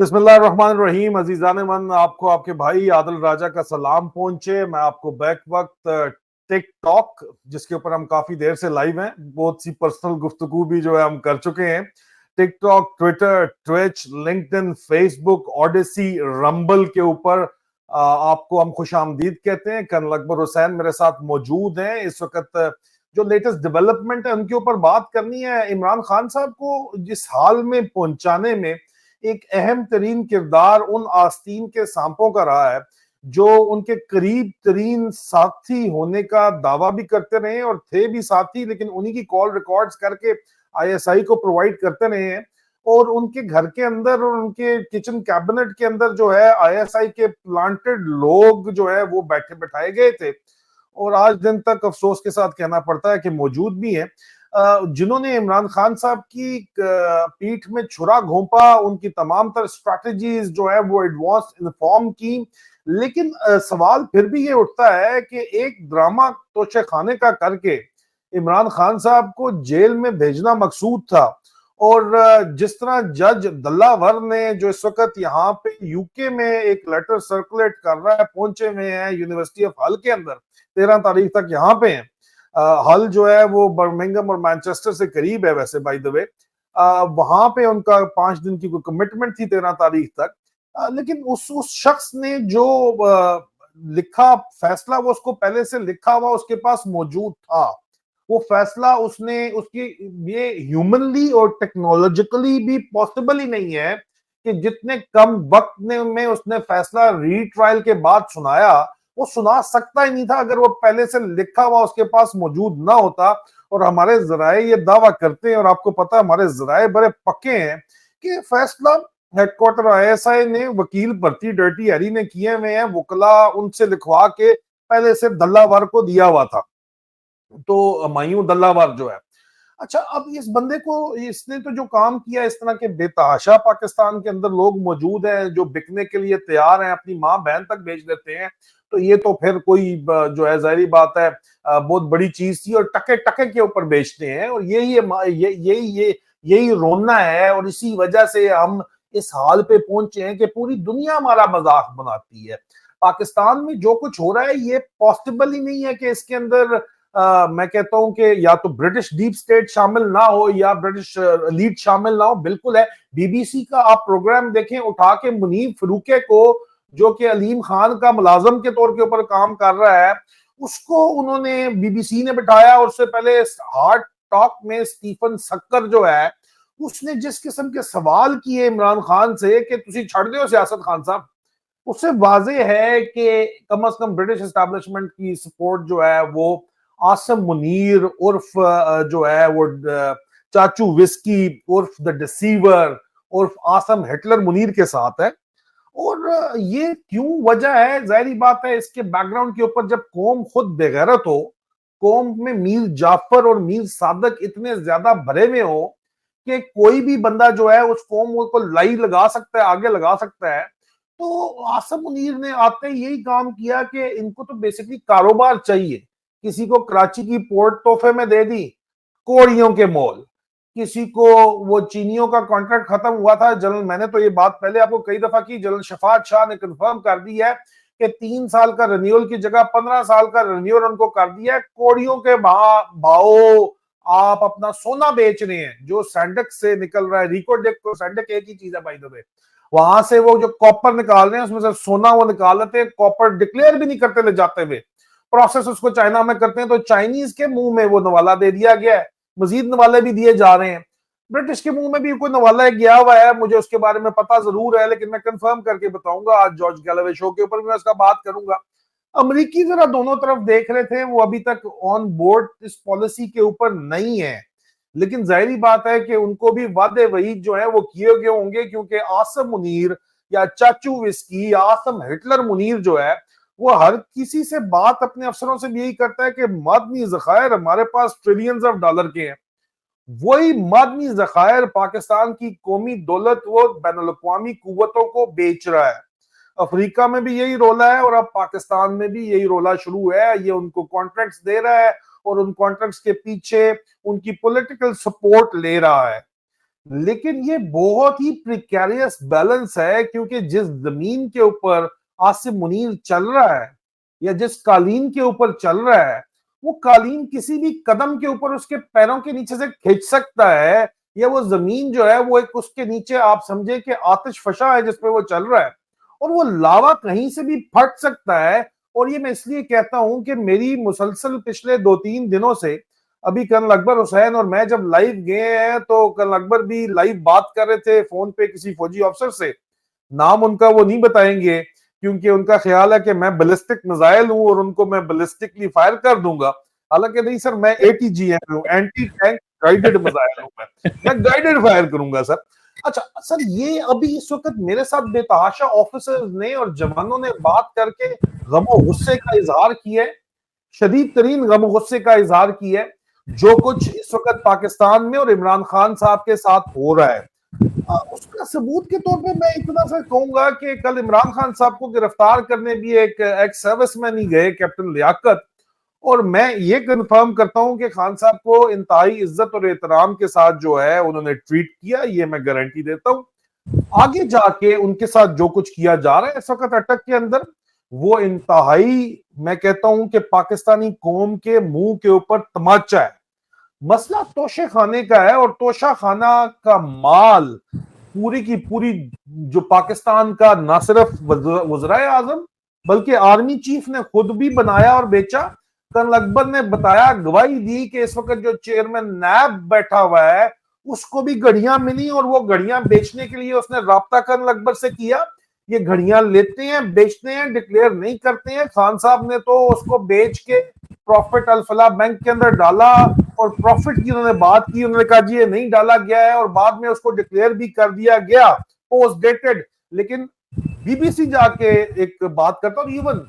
بسم اللہ الرحمن الرحیم. عزیزان من، آپ کو آپ کے بھائی عادل راجہ کا سلام پہنچے. میں آپ کو بیک وقت ٹک ٹاک، جس کے اوپر ہم کافی دیر سے لائیو ہیں، بہت سی پرسنل گفتگو بھی جو ہے ہم کر چکے ہیں. ٹک ٹاک، ٹویٹر، ٹویچ، لنکڈن، فیس بک، اوڈیسی، رمبل کے اوپر آپ کو ہم خوش آمدید کہتے ہیں. کرنل اکبر حسین میرے ساتھ موجود ہیں اس وقت. جو لیٹسٹ ڈیولپمنٹ ہے ان کے اوپر بات کرنی ہے. عمران خان صاحب کو جس حال میں پہنچانے میں ایک اہم ترین کردار ان آستین کے سانپوں کا رہا ہے جو ان کے قریب ترین ساتھی ہونے کا دعویٰ بھی کرتے رہے اور تھے بھی ساتھی، لیکن انہی کی کال ریکارڈز کر کے آئی ایس آئی کو پرووائڈ کرتے رہے ہیں. اور ان کے گھر کے اندر اور ان کے کچن کیبنٹ کے اندر جو ہے آئی ایس آئی کے پلانٹڈ لوگ جو ہے وہ بیٹھے بٹھائے گئے تھے، اور آج دن تک افسوس کے ساتھ کہنا پڑتا ہے کہ موجود بھی ہیں، جنہوں نے عمران خان صاحب کی پیٹھ میں چھرا گھونپا، ان کی تمام تر اسٹریٹجیز جو ہے وہ ایڈوانس انفارم کی. لیکن سوال پھر بھی یہ اٹھتا ہے کہ ایک ڈرامہ توشے خانے کا کر کے عمران خان صاحب کو جیل میں بھیجنا مقصود تھا. اور جس طرح جج دلہ ور نے جو اس وقت یہاں پہ یو کے میں ایک لیٹر سرکولیٹ کر رہا ہے، پہنچے ہوئے ہیں یونیورسٹی آف ہل کے اندر، 13 تاریخ تک یہاں پہ ہیں. ہل جو ہے وہ برمنگم اور مانچسٹر سے قریب ہے ویسے بائی دا وے. وہاں پہ ان کا 5 دن کی کوئی کمٹمنٹ تھی 13 تاریخ تک. لیکن اس شخص نے جو لکھا فیصلہ، وہ اس کو پہلے سے لکھا ہوا اس کے پاس موجود تھا. وہ فیصلہ اس نے اس کی یہ ہیومنلی اور ٹیکنالوجیکلی بھی پاسبل ہی نہیں ہے کہ جتنے کم وقت میں اس نے فیصلہ ری ٹرائل کے بعد سنایا، وہ سنا سکتا ہی نہیں تھا اگر وہ پہلے سے لکھا ہوا اس کے پاس موجود نہ ہوتا. اور ہمارے ذرائع یہ دعویٰ کرتے ہیں، اور آپ کو پتا ہے ہمارے ذرائع بڑے پکے ہیں، کہ فیصلہ headquarter I S I نے وکیل بھرتی ڈرٹی ہیری نے کیے ہوئے ہیں، وکلا ان سے لکھوا کے پہلے سے دلہ ور کو دیا ہوا تھا. تو مایوں دلہ ور جو ہے، اچھا اب اس بندے کو، اس نے تو جو کام کیا، اس طرح کے بے تحاشا پاکستان کے اندر لوگ موجود ہیں جو بکنے کے لیے تیار ہیں، اپنی ماں بہن تک بیچ دیتے ہیں. تو یہ تو پھر کوئی جو ہے ظاہری بات ہے بہت بڑی چیز تھی، اور ٹکے ٹکے کے اوپر بیچتے ہیں، اور یہی رونا ہے. اور اسی وجہ سے ہم اس حال پہ پہنچے ہیں کہ پوری دنیا ہمارا مذاق بناتی ہے. پاکستان میں جو کچھ ہو رہا ہے یہ پاسبل ہی نہیں ہے کہ اس کے اندر میں کہتا ہوں کہ یا تو برٹش ڈیپ سٹیٹ شامل نہ ہو یا برٹش لیڈ شامل نہ ہو. بالکل ہے. بی بی سی کا آپ پروگرام دیکھیں، اٹھا کے منیب فروکے کو، جو کہ علیم خان کا ملازم کے طور کے اوپر کام کر رہا ہے، اس کو انہوں نے بی بی سی نے بٹھایا. اور اس سے پہلے ہارٹ ٹاک میں سٹیفن سکر جو ہے، اس نے جس قسم کے سوال کیے عمران خان سے کہ تسی چھڑ دیو سیاست خان صاحب، اس سے واضح ہے کہ کم از کم برٹش اسٹیبلشمنٹ کی سپورٹ جو ہے وہ آصم منیر عرف جو ہے وہ چاچو وسکی عرف دا ڈسیور عرف آصم ہٹلر منیر کے ساتھ ہے. اور یہ کیوں وجہ ہے؟ ظاہری بات ہے اس کے بیک گراؤنڈ کے اوپر، جب قوم خود بے غیرت ہو، قوم میں میر جعفر اور میر صادق اتنے زیادہ بھرے ہوئے ہو کہ کوئی بھی بندہ جو ہے اس قوم کو لائی لگا سکتا ہے، آگے لگا سکتا ہے. تو آصم منیر نے آتے یہی کام کیا کہ ان کو تو بیسکلی کاروبار چاہیے. کسی کو کراچی کی پورٹ تحفے میں دے دی کوڑیوں کے مول، کسی کو وہ چینیوں کا کانٹریکٹ ختم ہوا تھا. جنرل، میں نے تو یہ بات پہلے آپ کو کئی دفعہ کی، جنرل شفاعت شاہ نے کنفرم کر دی ہے کہ 3 سال کا رینیول کی جگہ 15 سال کا رینیول ان کو کر دیا ہے. کوڑیوں کے بھاؤ آپ اپنا سونا بیچ رہے ہیں جو سینڈک سے نکل رہا ہے. ریکو ڈیک کو سینڈک ایک ہی چیز ہے بائی دا وے، وہاں سے وہ جو کاپر نکال رہے ہیں اس میں سے سونا وہ نکال لیتے ہیں، کاپر ڈکلیئر بھی نہیں کرتے لے جاتے ہوئے، پروسیس اس کو چائنا میں کرتے ہیں. تو چائنیز کے منہ میں وہ نوالا دے دیا گیا ہے، مزید نوالے بھی دیے جا رہے ہیں. برٹش کے منہ میں بھی کوئی نوالا گیا ہوا ہے، مجھے اس کے بارے میں پتا ضرور ہے، لیکن میں کنفرم کر کے بتاؤں گا آج جارج گیلوے شو کے اوپر بھی میں اس کا بات کروں گا. امریکی ذرا دونوں طرف دیکھ رہے تھے، وہ ابھی تک آن بورڈ اس پالیسی کے اوپر نہیں ہے، لیکن ظاہری بات ہے کہ ان کو بھی وعدے وعید جو ہیں وہ کیے گئے ہوں گے، کیونکہ آصم منیر یا چاچو وسکی یا آصم ہٹلر منیر جو ہے وہ ہر کسی سے بات اپنے افسروں سے بھی یہی کرتا ہے کہ معدنی ذخائر ہمارے پاس ٹریلینز آف ڈالر کے ہیں. وہی معدنی ذخائر پاکستان کی قومی دولت وہ بین الاقوامی قوتوں کو بیچ رہا ہے. افریقہ میں بھی یہی رولا ہے اور اب پاکستان میں بھی یہی رولا شروع ہے. یہ ان کو کانٹریکٹس دے رہا ہے اور ان کانٹریکٹس کے پیچھے ان کی پولیٹیکل سپورٹ لے رہا ہے. لیکن یہ بہت ہی پریکیریس بیلنس ہے، کیونکہ جس زمین کے اوپر آصف منیر چل رہا ہے یا جس قالین کے اوپر چل رہا ہے، وہ قالین کسی بھی قدم کے اوپر اس کے پیروں کے نیچے سے کھینچ سکتا ہے، یا وہ زمین جو ہے وہ ایک اس کے نیچے آپ سمجھے کہ آتش فشاں ہے جس پہ وہ چل رہا ہے، اور وہ لاوا کہیں سے بھی پھٹ سکتا ہے۔ اور یہ میں اس لیے کہتا ہوں کہ میری مسلسل پچھلے 2-3 دنوں سے، ابھی کرنل اکبر حسین اور میں جب لائیو گئے ہیں تو کرنل اکبر بھی لائیو بات کر رہے تھے فون پہ کسی فوجی افسر سے، نام ان کا وہ نہیں بتائیں گے کیونکہ ان کا خیال ہے کہ میں بیلسٹک میزائل ہوں اور ان کو میں بیلسٹکلی فائر کر دوں گا، حالانکہ نہیں سر، میں ATGM ہوں، اینٹی ٹینک گائیڈڈ میزائل ہوں، میں گائیڈڈ فائر کروں گا سر۔ اچھا سر، یہ ابھی اس وقت میرے ساتھ بے تحاشا آفیسرز نے اور جوانوں نے بات کر کے غم و غصے کا اظہار کیا ہے، شدید ترین غم و غصے کا اظہار کیا ہے جو کچھ اس وقت پاکستان میں اور عمران خان صاحب کے ساتھ ہو رہا ہے۔ اس کا ثبوت کے طور پہ میں اتنا سا کہوں گا کہ کل عمران خان صاحب کو گرفتار کرنے بھی ایک سروس مین ہی گئے، کیپٹن لیاقت، اور میں یہ کنفرم کرتا ہوں کہ خان صاحب کو انتہائی عزت اور احترام کے ساتھ جو ہے انہوں نے ٹریٹ کیا، یہ میں گارنٹی دیتا ہوں۔ آگے جا کے ان کے ساتھ جو کچھ کیا جا رہا ہے اس وقت اٹک کے اندر، وہ انتہائی، میں کہتا ہوں کہ پاکستانی قوم کے منہ کے اوپر تماچا ہے۔ مسئلہ توشے خانے کا ہے، اور توشہ خانہ کا مال پوری کی پوری جو پاکستان کا نہ صرف وزرائے اعظم بلکہ آرمی چیف نے خود بھی بنایا اور بیچا۔ کرنل اکبر نے بتایا، گواہی دی کہ اس وقت جو چیئرمین نیب بیٹھا ہوا ہے اس کو بھی گھڑیاں ملی، اور وہ گھڑیاں بیچنے کے لیے اس نے رابطہ کرنل اکبر سے کیا۔ یہ گھڑیاں لیتے ہیں، بیچتے ہیں، ڈکلیئر نہیں کرتے ہیں۔ خان صاحب نے تو اس کو بیچ کے پروفٹ الفلاح بینک کے اندر ڈالا، اور پروفٹ کی انہوں نے بات کی، انہوں نے کہا جی یہ نہیں ڈالا گیا ہے، اور بعد میں اس کو ڈکلیئر بھی کر دیا گیا پوسٹ ڈیٹڈ۔ لیکن BBC جا کے ایک بات کرتا، اور ایون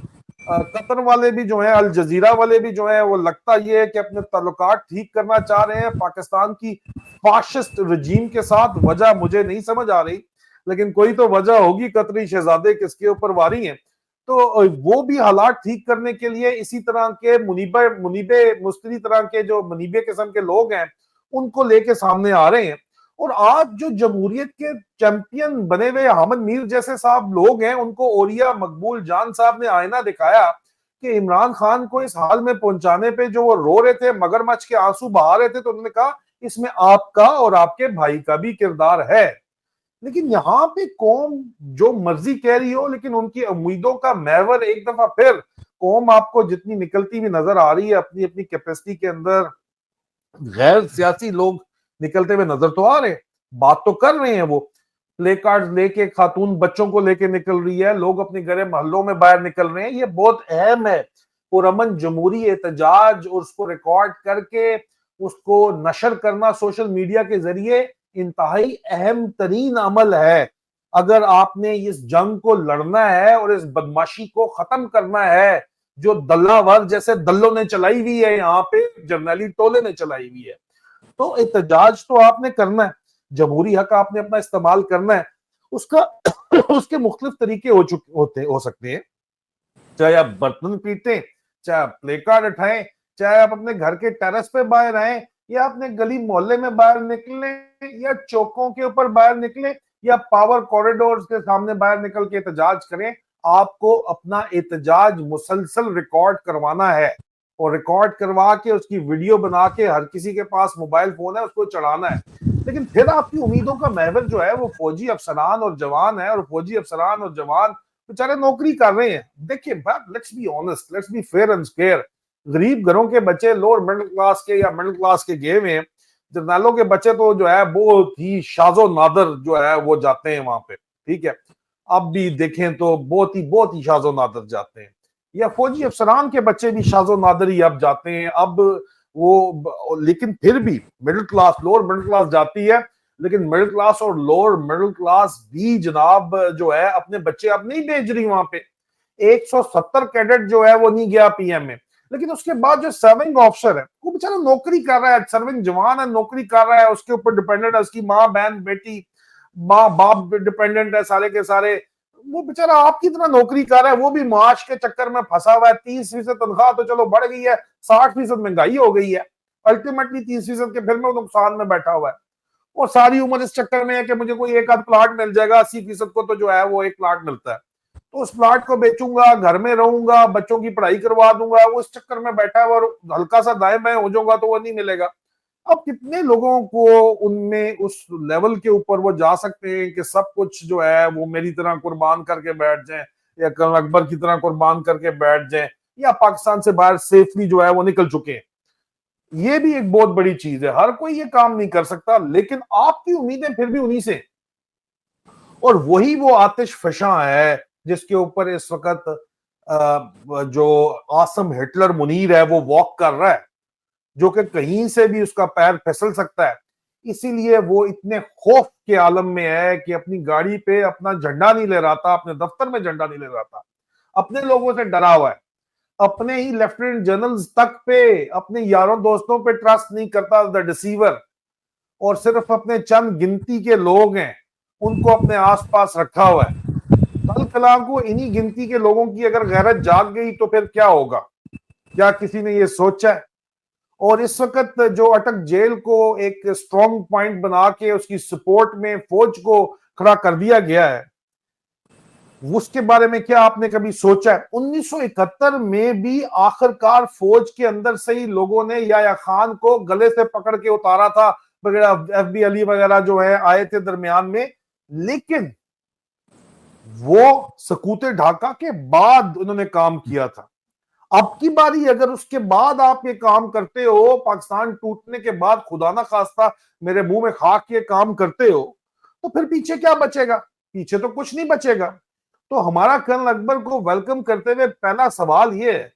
قطر والے بھی جو ہیں، الجزیرہ والے بھی جو ہیں، وہ لگتا یہ ہے کہ اپنے تعلقات ٹھیک کرنا چاہ رہے ہیں پاکستان کی فاشسٹ رجیم کے ساتھ۔ وجہ مجھے نہیں سمجھ آ رہی، لیکن کوئی تو وجہ ہوگی، قطری شہزادے کس کے اوپر واری ہیں، تو وہ بھی حالات ٹھیک کرنے کے لیے اسی طرح کے منیبے مستری طرح کے جو منیبے قسم کے لوگ ہیں ان کو لے کے سامنے آ رہے ہیں۔ اور آج جو جمہوریت کے چیمپئن بنے ہوئے حامد میر جیسے صاحب لوگ ہیں، ان کو اوریا مقبول جان صاحب نے آئینہ دکھایا کہ عمران خان کو اس حال میں پہنچانے پہ جو وہ رو رہے تھے، مگرمچھ کے آنسو بہا رہے تھے، تو انہوں نے کہا اس میں آپ کا اور آپ کے بھائی کا بھی کردار ہے۔ لیکن یہاں پہ قوم جو مرضی کہہ رہی ہو، لیکن ان کی امیدوں کا محور ایک دفعہ پھر قوم آپ کو جتنی نکلتی ہوئی نظر آ رہی ہے اپنی اپنی کیپیسٹی کے اندر، غیر سیاسی لوگ نکلتے ہوئے نظر تو آ رہے ہیں، بات تو کر رہے ہیں، وہ پلے کارڈ لے کے خاتون بچوں کو لے کے نکل رہی ہے، لوگ اپنے گھر محلوں میں باہر نکل رہے ہیں۔ یہ بہت اہم ہے، پرامن جمہوری احتجاج اور اس کو ریکارڈ کر کے اس کو نشر کرنا سوشل میڈیا کے ذریعے انتہائی اہم ترین عمل ہے۔ اگر آپ نے اس جنگ کو لڑنا ہے اور اس بدماشی کو ختم کرنا ہے جو دلہ ور جیسے دلوں نے چلائی ہوئی ہے، یہاں پہ جرنیلی ٹولے نے چلائی ہوئی ہے، تو احتجاج تو آپ نے کرنا ہے، جمہوری حق آپ نے اپنا استعمال کرنا ہے۔ اس کا اس کے مختلف طریقے ہو سکتے ہیں، چاہے آپ برتن پیٹیں، چاہے آپ پلے کارڈ اٹھائیں، چاہے آپ اپنے گھر کے ٹیرس پہ باہر آئیں، یا اپنے گلی محلے میں باہر نکلیں، یا چوکوں کے اوپر باہر نکلیں، یا پاور کوریڈورز کے سامنے باہر نکل کے احتجاج کریں۔ آپ کو اپنا احتجاج مسلسل ریکارڈ کروانا ہے، اور ریکارڈ کروا کے اس کی ویڈیو بنا کے ہر کسی کے پاس موبائل فون ہے اس کو چڑھانا ہے۔ لیکن پھر آپ کی امیدوں کا محور جو ہے وہ فوجی افسران اور جوان ہے، اور فوجی افسران اور جوان بیچارے نوکری کر رہے ہیں۔ دیکھیں let's be honest, let's be fair and square, غریب گھروں کے بچے، لوور مڈل کلاس کے یا مڈل کلاس کے گئے ہوئے ہیں، جرنیلوں کے بچے تو جو ہے بہت ہی شاذ و نادر جو ہے وہ جاتے ہیں وہاں پہ، ٹھیک ہے، اب بھی دیکھیں تو بہت ہی شاذ و نادر جاتے ہیں، یا فوجی افسران کے بچے بھی شاذ و نادر ہی اب جاتے ہیں اب وہ، لیکن پھر بھی middle class, lower middle class جاتی ہے، لیکن مڈل کلاس اور لوور مڈل کلاس بھی جناب جو ہے اپنے بچے اب نہیں بھیج رہی وہاں پہ۔ 170 کیڈٹ جو ہے وہ نہیں گیا PM میں، لیکن اس کے بعد جو سرونگ آفیسر ہے وہ بیچارہ نوکری کر رہا ہے، سرونگ جوان ہے، نوکری کر رہا ہے، اس کے اوپر ڈیپینڈنٹ ہے اس کی ماں بہن بیٹی، ماں باپ ڈیپینڈنٹ ہے سارے کے سارے، وہ بیچارہ آپ کی طرح نوکری کر رہا ہے، وہ بھی معاش کے چکر میں پھنسا ہوا ہے۔ 30% تنخواہ تو چلو بڑھ گئی ہے، 60% مہنگائی ہو گئی ہے، الٹیمیٹلی 30% کے پھر میں نقصان میں بیٹھا ہوا ہے۔ اور ساری عمر اس چکر میں ہے کہ مجھے کوئی ایک آدھ پلاٹ مل جائے گا, 80% کو تو جو ہے وہ ایک پلاٹ ملتا ہے, تو اس پلاٹ کو بیچوں گا, گھر میں رہوں گا, بچوں کی پڑھائی کروا دوں گا, وہ اس چکر میں بیٹھا ہے اور ہلکا سا دائیں بائیں ہو جاؤں گا تو وہ نہیں ملے گا. اب کتنے لوگوں کو ان میں اس لیول کے اوپر وہ جا سکتے ہیں کہ سب کچھ جو ہے وہ میری طرح قربان کر کے بیٹھ جائیں, یا کرن اکبر کی طرح قربان کر کے بیٹھ جائیں, یا پاکستان سے باہر سیفلی جو ہے وہ نکل چکے ہیں. یہ بھی ایک بہت بڑی چیز ہے, ہر کوئی یہ کام نہیں کر سکتا, لیکن آپ کی امیدیں پھر بھی انہی سے, اور وہی وہ آتش فشاں ہے جس کے اوپر اس وقت جو آسم ہٹلر منیر ہے وہ واک کر رہا ہے, جو کہ کہیں سے بھی اس کا پیر پھسل سکتا ہے. اسی لیے وہ اتنے خوف کے عالم میں ہے کہ اپنی گاڑی پہ اپنا جھنڈا نہیں لے رہا تھا, اپنے دفتر میں جھنڈا نہیں لے رہا تھا, اپنے لوگوں سے ڈرا ہوا ہے, اپنے ہی لیفٹیننٹ جنرلز تک پہ, اپنے یاروں دوستوں پہ ٹرسٹ نہیں کرتا, دا ڈیسیور, اور صرف اپنے چند گنتی کے لوگ ہیں ان کو اپنے آس پاس رکھا ہوا ہے. کل کلا کو انہی گنتی کے لوگوں کی اگر غیرت جاگ گئی تو پھر کیا ہوگا؟ کیا کسی نے یہ سوچا ہے؟ اور اس وقت جو اٹک جیل کو ایک اسٹرانگ پوائنٹ بنا کے اس کی سپورٹ میں فوج کو کھڑا کر دیا گیا ہے, اس کے بارے میں کیا آپ نے کبھی سوچا ہے؟ 1971 میں بھی آخرکار فوج کے اندر سے ہی لوگوں نے یحییٰ خان کو گلے سے پکڑ کے اتارا تھا, ایف بی علی وغیرہ جو ہے آئے تھے درمیان میں, لیکن وہ سکوت ڈھاکہ کے بعد انہوں نے کام کیا تھا. اب کی باری اگر اس کے بعد آپ یہ کام کرتے ہو, پاکستان ٹوٹنے کے بعد خدا نہ خواستہ میرے منہ میں خاک یہ کام کرتے ہو, تو پھر پیچھے کیا بچے گا؟ پیچھے تو کچھ نہیں بچے گا. تو ہمارا کرنل اکبر کو ویلکم کرتے ہوئے پہلا سوال یہ ہے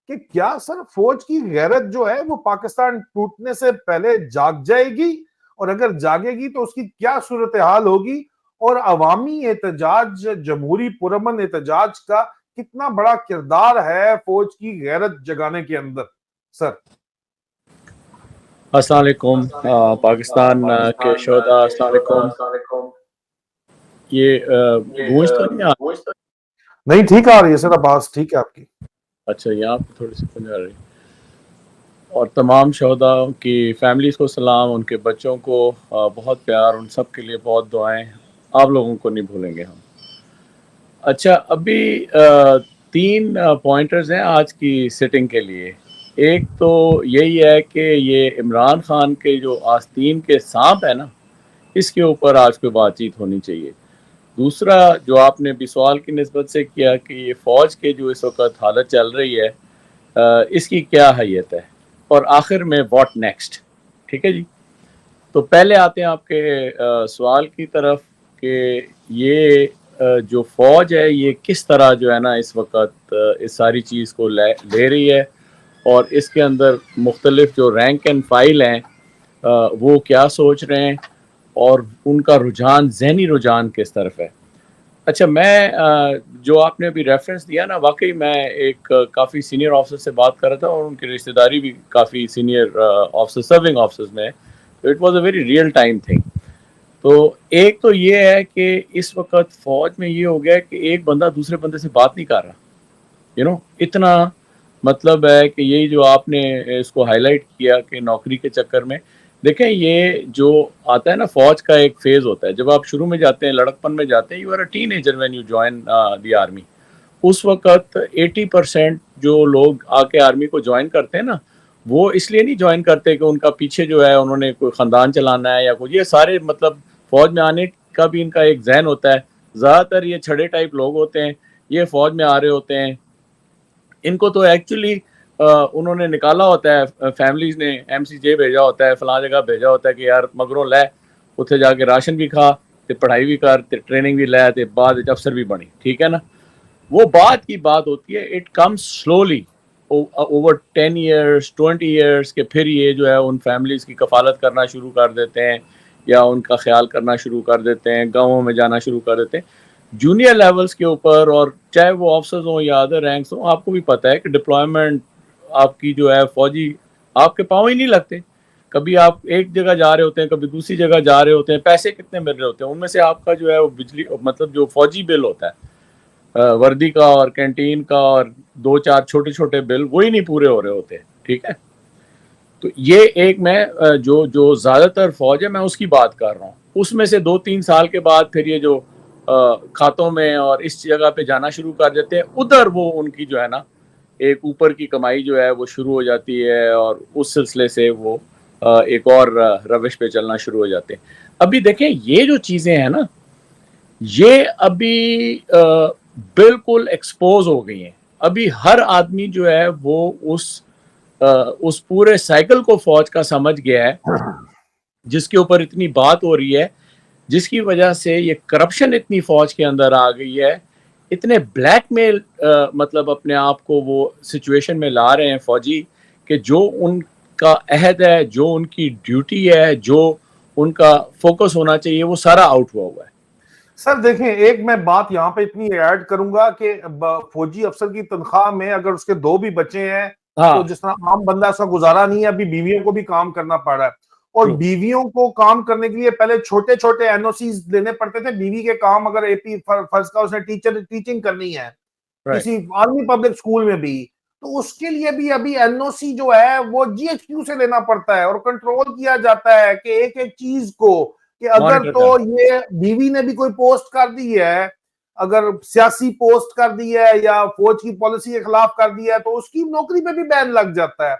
کہ کیا سر فوج کی غیرت جو ہے وہ پاکستان ٹوٹنے سے پہلے جاگ جائے گی, اور اگر جاگے گی تو اس کی کیا صورتحال ہوگی, اور عوامی احتجاج, جمہوری پرامن احتجاج کا کتنا بڑا کردار ہے فوج کی غیرت جگانے کے اندر؟ سر السلام علیکم. پاکستان کے شہداء, السلام علیکم. یہ گونج تو نہیں نہیں ٹھیک آ رہی ہے سر, آواز ٹھیک ہے آپ کی. اچھا, یہاں پہ تھوڑی سی پنجا رہی. اور تمام شہداء کی فیملیز کو سلام, ان کے بچوں کو بہت پیار, ان سب کے لیے بہت دعائیں, آپ لوگوں کو نہیں بھولیں گے ہم. اچھا, ابھی 3 پوائنٹرز ہیں آج کی سٹنگ کے لیے. ایک تو یہی ہے کہ یہ عمران خان کے جو آستین کے سانپ ہے نا, اس کے اوپر آج کوئی بات چیت ہونی چاہیے. دوسرا جو آپ نے بھی سوال کی نسبت سے کیا کہ یہ فوج کے جو اس وقت حالت چل رہی ہے, اس کی کیا حیثیت ہے, اور آخر میں واٹ نیکسٹ. ٹھیک ہے جی, تو پہلے آتے ہیں آپ کے سوال کی طرف کہ یہ جو فوج ہے یہ کس طرح جو ہے نا اس وقت اس ساری چیز کو لے رہی ہے, اور اس کے اندر مختلف جو رینک اینڈ فائل ہیں وہ کیا سوچ رہے ہیں, اور ان کا رجحان, ذہنی رجحان کس طرف ہے. اچھا, میں جو آپ نے ابھی ریفرنس دیا نا, واقعی میں ایک کافی سینئر آفیسر سے بات کر رہا تھا, اور ان کی رشتہ داری بھی کافی سینئر آفیسر, سرونگ آفیسرز میں, تو it was a very real time thing. تو ایک تو یہ ہے کہ اس وقت فوج میں یہ ہو گیا کہ ایک بندہ دوسرے بندے سے بات نہیں کر رہا, اتنا مطلب ہے کہ یہی جو آپ نے اس کو ہائی لائٹ کیا کہ نوکری کے چکر میں, دیکھیں یہ جو آتا ہے نا فوج کا ایک فیز ہوتا ہے, جب آپ شروع میں جاتے ہیں, لڑکپن میں جاتے ہیں, you are a teenager when you join the army. اس وقت 80% جو لوگ آ کے آرمی کو جوائن کرتے ہیں نا, وہ اس لیے نہیں جوائن کرتے کہ ان کا پیچھے جو ہے انہوں نے کوئی خاندان چلانا ہے یا کچھ, یہ سارے مطلب فوج میں آنے کا بھی ان کا ایک ذہن ہوتا ہے. زیادہ تر یہ چھڑے ٹائپ لوگ ہوتے ہیں, یہ فوج میں آ رہے ہوتے ہیں, ان کو تو ایکچولی انہوں نے نکالا ہوتا ہے, فیملیز نے ایم سی جے بھیجا ہوتا ہے, فلاں جگہ بھیجا ہوتا ہے کہ یار مگروں لے, اتنے جا کے راشن بھی کھا, تے پڑھائی بھی کر, تے ٹریننگ بھی لے, تے بعد افسر بھی بنی. ٹھیک ہے نا, وہ بات کی بات ہوتی ہے. It comes slowly over 10 years 20 years کے پھر یہ جو ہے ان فیملیز کی کفالت کرنا شروع کر دیتے ہیں, یا ان کا خیال کرنا شروع کر دیتے ہیں, گاؤں میں جانا شروع کر دیتے ہیں جونیئر لیولز کے اوپر. اور چاہے وہ آفسرز ہوں یا ادر رینکس ہوں, آپ کو بھی پتہ ہے کہ ڈپلائمنٹ آپ کی جو ہے فوجی آپ کے پاؤں ہی نہیں لگتے. کبھی آپ ایک جگہ جا رہے ہوتے ہیں, کبھی دوسری جگہ جا رہے ہوتے ہیں, پیسے کتنے مل رہے ہوتے ہیں, ان میں سے آپ کا جو ہے وہ بجلی مطلب جو فوجی بل ہوتا ہے وردی کا اور کینٹین کا اور 2-4 چھوٹے چھوٹے بل, وہی نہیں پورے ہو رہے ہوتے. ٹھیک ہے, تو تو یہ ایک میں جو زیادہ تر فوج ہے میں اس کی بات کر رہا ہوں. اس میں سے 2-3 سال کے بعد پھر یہ جو کھاتوں میں اور اس جگہ پہ جانا شروع کر دیتے ہیں, ادھر وہ ان کی جو ہے نا ایک اوپر کی کمائی جو ہے وہ شروع ہو جاتی ہے, اور اس سلسلے سے وہ ایک اور روش پہ چلنا شروع ہو جاتے ہیں. ابھی دیکھیں یہ جو چیزیں ہیں نا یہ ابھی بالکل ایکسپوز ہو گئی ہیں. ابھی ہر آدمی جو ہے وہ اس پورے سائیکل کو فوج کا سمجھ گیا ہے, جس کے اوپر اتنی بات ہو رہی ہے, جس کی وجہ سے یہ کرپشن اتنی فوج کے اندر آ گئی ہے, اتنے بلیک میل مطلب اپنے آپ کو وہ سچویشن میں لا رہے ہیں فوجی کہ جو ان کا عہد ہے, جو ان کی ڈیوٹی ہے, جو ان کا فوکس ہونا چاہیے, وہ سارا آؤٹ ہوا ہے. سر دیکھیں ایک میں بات یہاں پہ اتنی ایڈ کروں گا کہ فوجی افسر کی تنخواہ میں اگر اس کے 2 بھی بچے ہیں تو جس طرح عام بندہ اس کا گزارا نہیں ہے, ابھی بیویوں کو بھی کام کرنا پڑ رہا ہے, اور بیویوں کو کام کرنے کے لیے پہلے چھوٹے چھوٹے این او سیز لینے پڑتے تھے. بیوی کے کام اگر اے پی فرض کا اس نے ٹیچنگ کرنی ہے کسی آرمی پبلک اسکول میں بھی, تو اس کے لیے بھی ابھی این او سی جو ہے وہ جی ایچ کیو سے لینا پڑتا ہے, اور کنٹرول کیا جاتا ہے کہ ایک ایک چیز کو کہ اگر تو یہ بیوی نے بھی کوئی پوسٹ کر دی ہے, اگر سیاسی پوسٹ کر دی ہے یا فوج کی پالیسی کے خلاف کر دی ہے تو اس کی نوکری پہ بھی بین لگ جاتا ہے.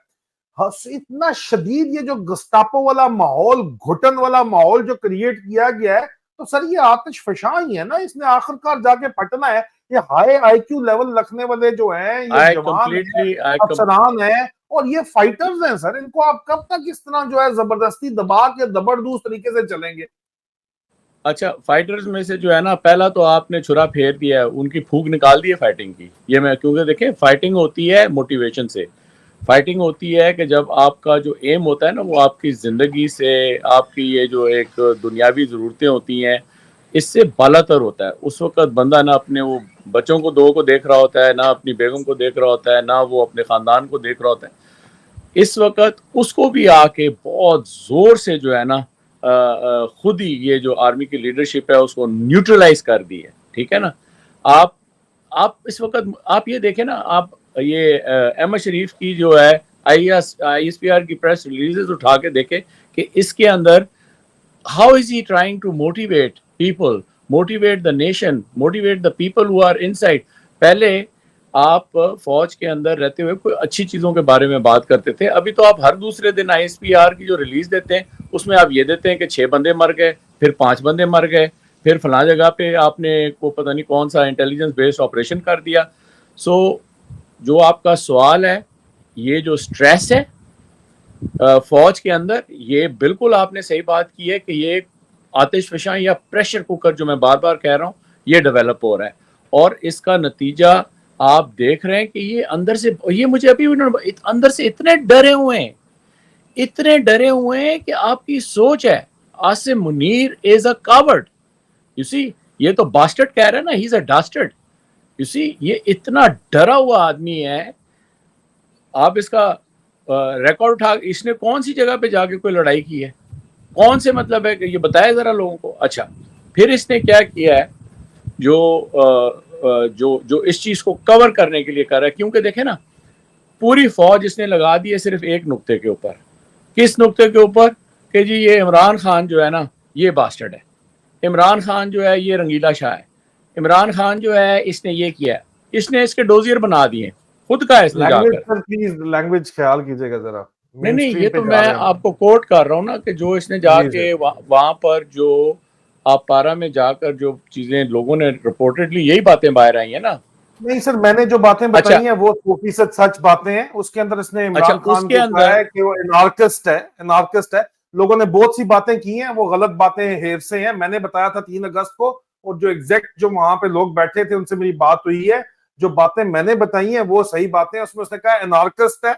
اتنا شدید یہ جو گسٹاپو والا ماحول, گھٹن والا ماحول جو کریٹ کیا گیا ہے, تو سر یہ آتش فشاں ہی ہے نا, اس نے آخر کار جا کے پھٹنا ہے. یہ ہائی آئی کیو لیول رکھنے والے جو ہیں یہ جوان ہیں, افسران ہیں, اور یہ فائٹرز ہیں سر, ان کو آپ کب تک اس طرح جو ہے زبردستی دبا کے زبردست طریقے سے چلیں گے؟ اچھا فائٹرز میں سے جو ہے نا پہلا تو آپ نے چھرا پھیر دیا ہے, ان کی پھوک نکال دی ہے فائٹنگ کی. یہ میں کیونکہ دیکھیں فائٹنگ ہوتی ہے موٹیویشن سے, فائٹنگ ہوتی ہے کہ جب آپ کا جو ایم ہوتا ہے نا وہ آپ کی زندگی سے, آپ کی یہ جو ایک دنیاوی ضرورتیں ہوتی ہیں اس سے بالا تر ہوتا ہے. اس وقت بندہ نہ اپنے وہ بچوں کو 2 کو دیکھ رہا ہوتا ہے, نہ اپنی بیگم کو دیکھ رہا ہوتا ہے, نہ وہ اپنے خاندان کو دیکھ رہا ہوتا ہے. اس وقت اس کو بھی آ کے بہت زور سے جو ہے نا خود ہی یہ جو آرمی کی لیڈرشپ ہے اس کو نیوٹرلائز کر دی ہے. ٹھیک ہے نا, آپ اس وقت آپ یہ دیکھیں نا, آپ یہ احمد شریف کی جو ہے آئی ایس پی آر کی پریس ریلیزز اٹھا کے دیکھیں کہ اس کے اندر how is he trying to motivate people, motivate the nation, motivate the people who are inside. پہلے آپ فوج کے اندر رہتے ہوئے کوئی اچھی چیزوں کے بارے میں بات کرتے تھے, ابھی تو آپ ہر دوسرے دن آئی ایس پی آر کی جو ریلیز دیتے ہیں اس میں آپ یہ دیتے ہیں کہ 6 بندے مر گئے, پھر 5 بندے مر گئے, پھر فلاں جگہ پہ آپ نے کو پتہ نہیں کون سا انٹیلیجنس بیسڈ آپریشن کر دیا. سو جو آپ کا سوال ہے, یہ جو سٹریس ہے فوج کے اندر, یہ بالکل آپ نے صحیح بات کی ہے کہ یہ آتش فشاں یا پریشر کوکر جو میں بار بار کہہ رہا ہوں یہ ڈیولپ ہو رہا ہے, اور اس کا نتیجہ آپ دیکھ رہے ہیں کہ یہ اندر سے, یہ مجھے ابھی اندر سے اتنے ڈرے ہوئے ہیں کہ آپ کی سوچ ہے عاصم منیر از اے کاورڈ. یو سی, یہ تو باسٹرڈ کہہ رہا ہے نا, ہی از اے ڈاسٹرڈ. یو سی, یہ اتنا ڈرا ہوا آدمی ہے. آپ اس کا ریکارڈ اٹھا, اس نے کون سی جگہ پہ جا کے کوئی لڑائی کی ہے, کون سے مطلب ہے کہ یہ بتایا ذرا لوگوں کو. اچھا پھر اس نے کیا کیا ہے جو اس چیز کو کور کرنے کے لیے کر رہا ہے, کیونکہ دیکھیں نا پوری فوج اس نے لگا دی ہے صرف ایک نقطے کے اوپر. کس نقطے کے اوپر؟ کہ جی یہ عمران خان جو ہے نا یہ باسٹرڈ ہے, عمران خان جو ہے یہ رنگیلا شاہ ہے, عمران خان جو ہے اس نے یہ کیا ہے, اس نے اس کے ڈوزیر بنا دیے خود کا, اس نے جا کر. پلیز لینگویج خیال کیجئے گا ذرا. نہیں یہ تو میں آپ کو کوٹ کر رہا ہوں نا کہ جو اس نے جا کے وہاں پر جو آپ پارا میں جا کر جو چیزیں لوگوں نے رپورٹڈلی یہی باتیں باہر آئی ہیں نا. نہیں سر, میں نے جو باتیں بتائی ہیں وہ 100% سچ باتیں ہیں. اس کے اندر اس نے عمران خان کو کہا ہے کہ وہ انارکسٹ ہے. لوگوں نے بہت سی باتیں کی ہیں, وہ غلط باتیں ہیرسے ہیں. میں نے بتایا تھا 3 اگست کو, اور جو ایگزیکٹ جو وہاں پہ لوگ بیٹھے تھے ان سے میری بات ہوئی ہے, جو باتیں میں نے بتائی ہیں وہ صحیح باتیں. اس میں اس نے کہا انارکسٹ ہے,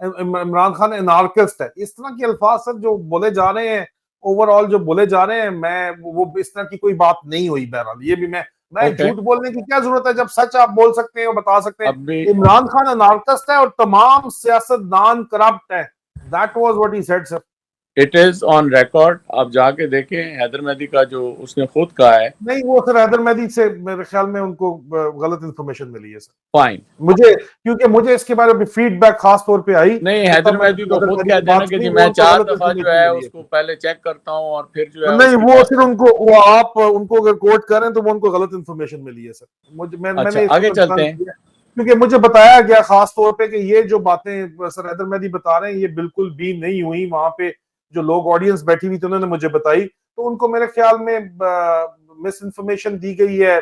عمران خان انارکسٹ ہے. اس طرح کے الفاظ سر جو بولے جا رہے ہیں, اوور آل جو بولے جا رہے ہیں, میں وہ اس طرح کی کوئی بات نہیں ہوئی. بہرحال یہ بھی میں جھوٹ بولنے کی کیا ضرورت ہے جب سچ آپ بول سکتے ہیں اور بتا سکتے ہیں. عمران خان انارکسٹ ہے اور تمام سیاستدان کرپٹ ہے. That was what he said, sir. It is on record, آپ جا کے دیکھیں حیدر مہدی کا جو اس نے خود کہا ہے. نہیں وہ سر حیدر مہدی سے میرے خیال میں ان کو غلط انفارمیشن ملی ہے سر. فائن, مجھے کیونکہ مجھے اس کے بارے میں فیڈ بیک خاص طور پہ آئی نہیں تو حیدر تب میں مہدی تو حیدر خود مہدی سے کہتے ہیں نا بات کہ سنی, جی وہ میں ان کو 4 غلط دفعہ جو انفارمیشن ہے ملی اس ہے. کو پہلے چیک کرتا ہوں اور پھر جو ہے نہیں اس کے وہ بعد. صرف ان کو وہ آپ ان کو اگر کوٹ کریں تو وہ ان کو غلط انفارمیشن ملی ہے سر. میں اچھا نے اس کو آگے چلتے کنفرم ہیں. کیا کیونکہ مجھے بتایا گیا خاص طور پہ کہ یہ جو باتیں سر حیدر مہدی بتا رہے ہیں یہ بالکل بھی نہیں ہوئی. وہاں پہ جو لوگ آڈینس بیٹھی ہوئی تھی انہوں نے مجھے بتائی, تو ان کو میرے خیال میں مس انفارمیشن دی گئی ہے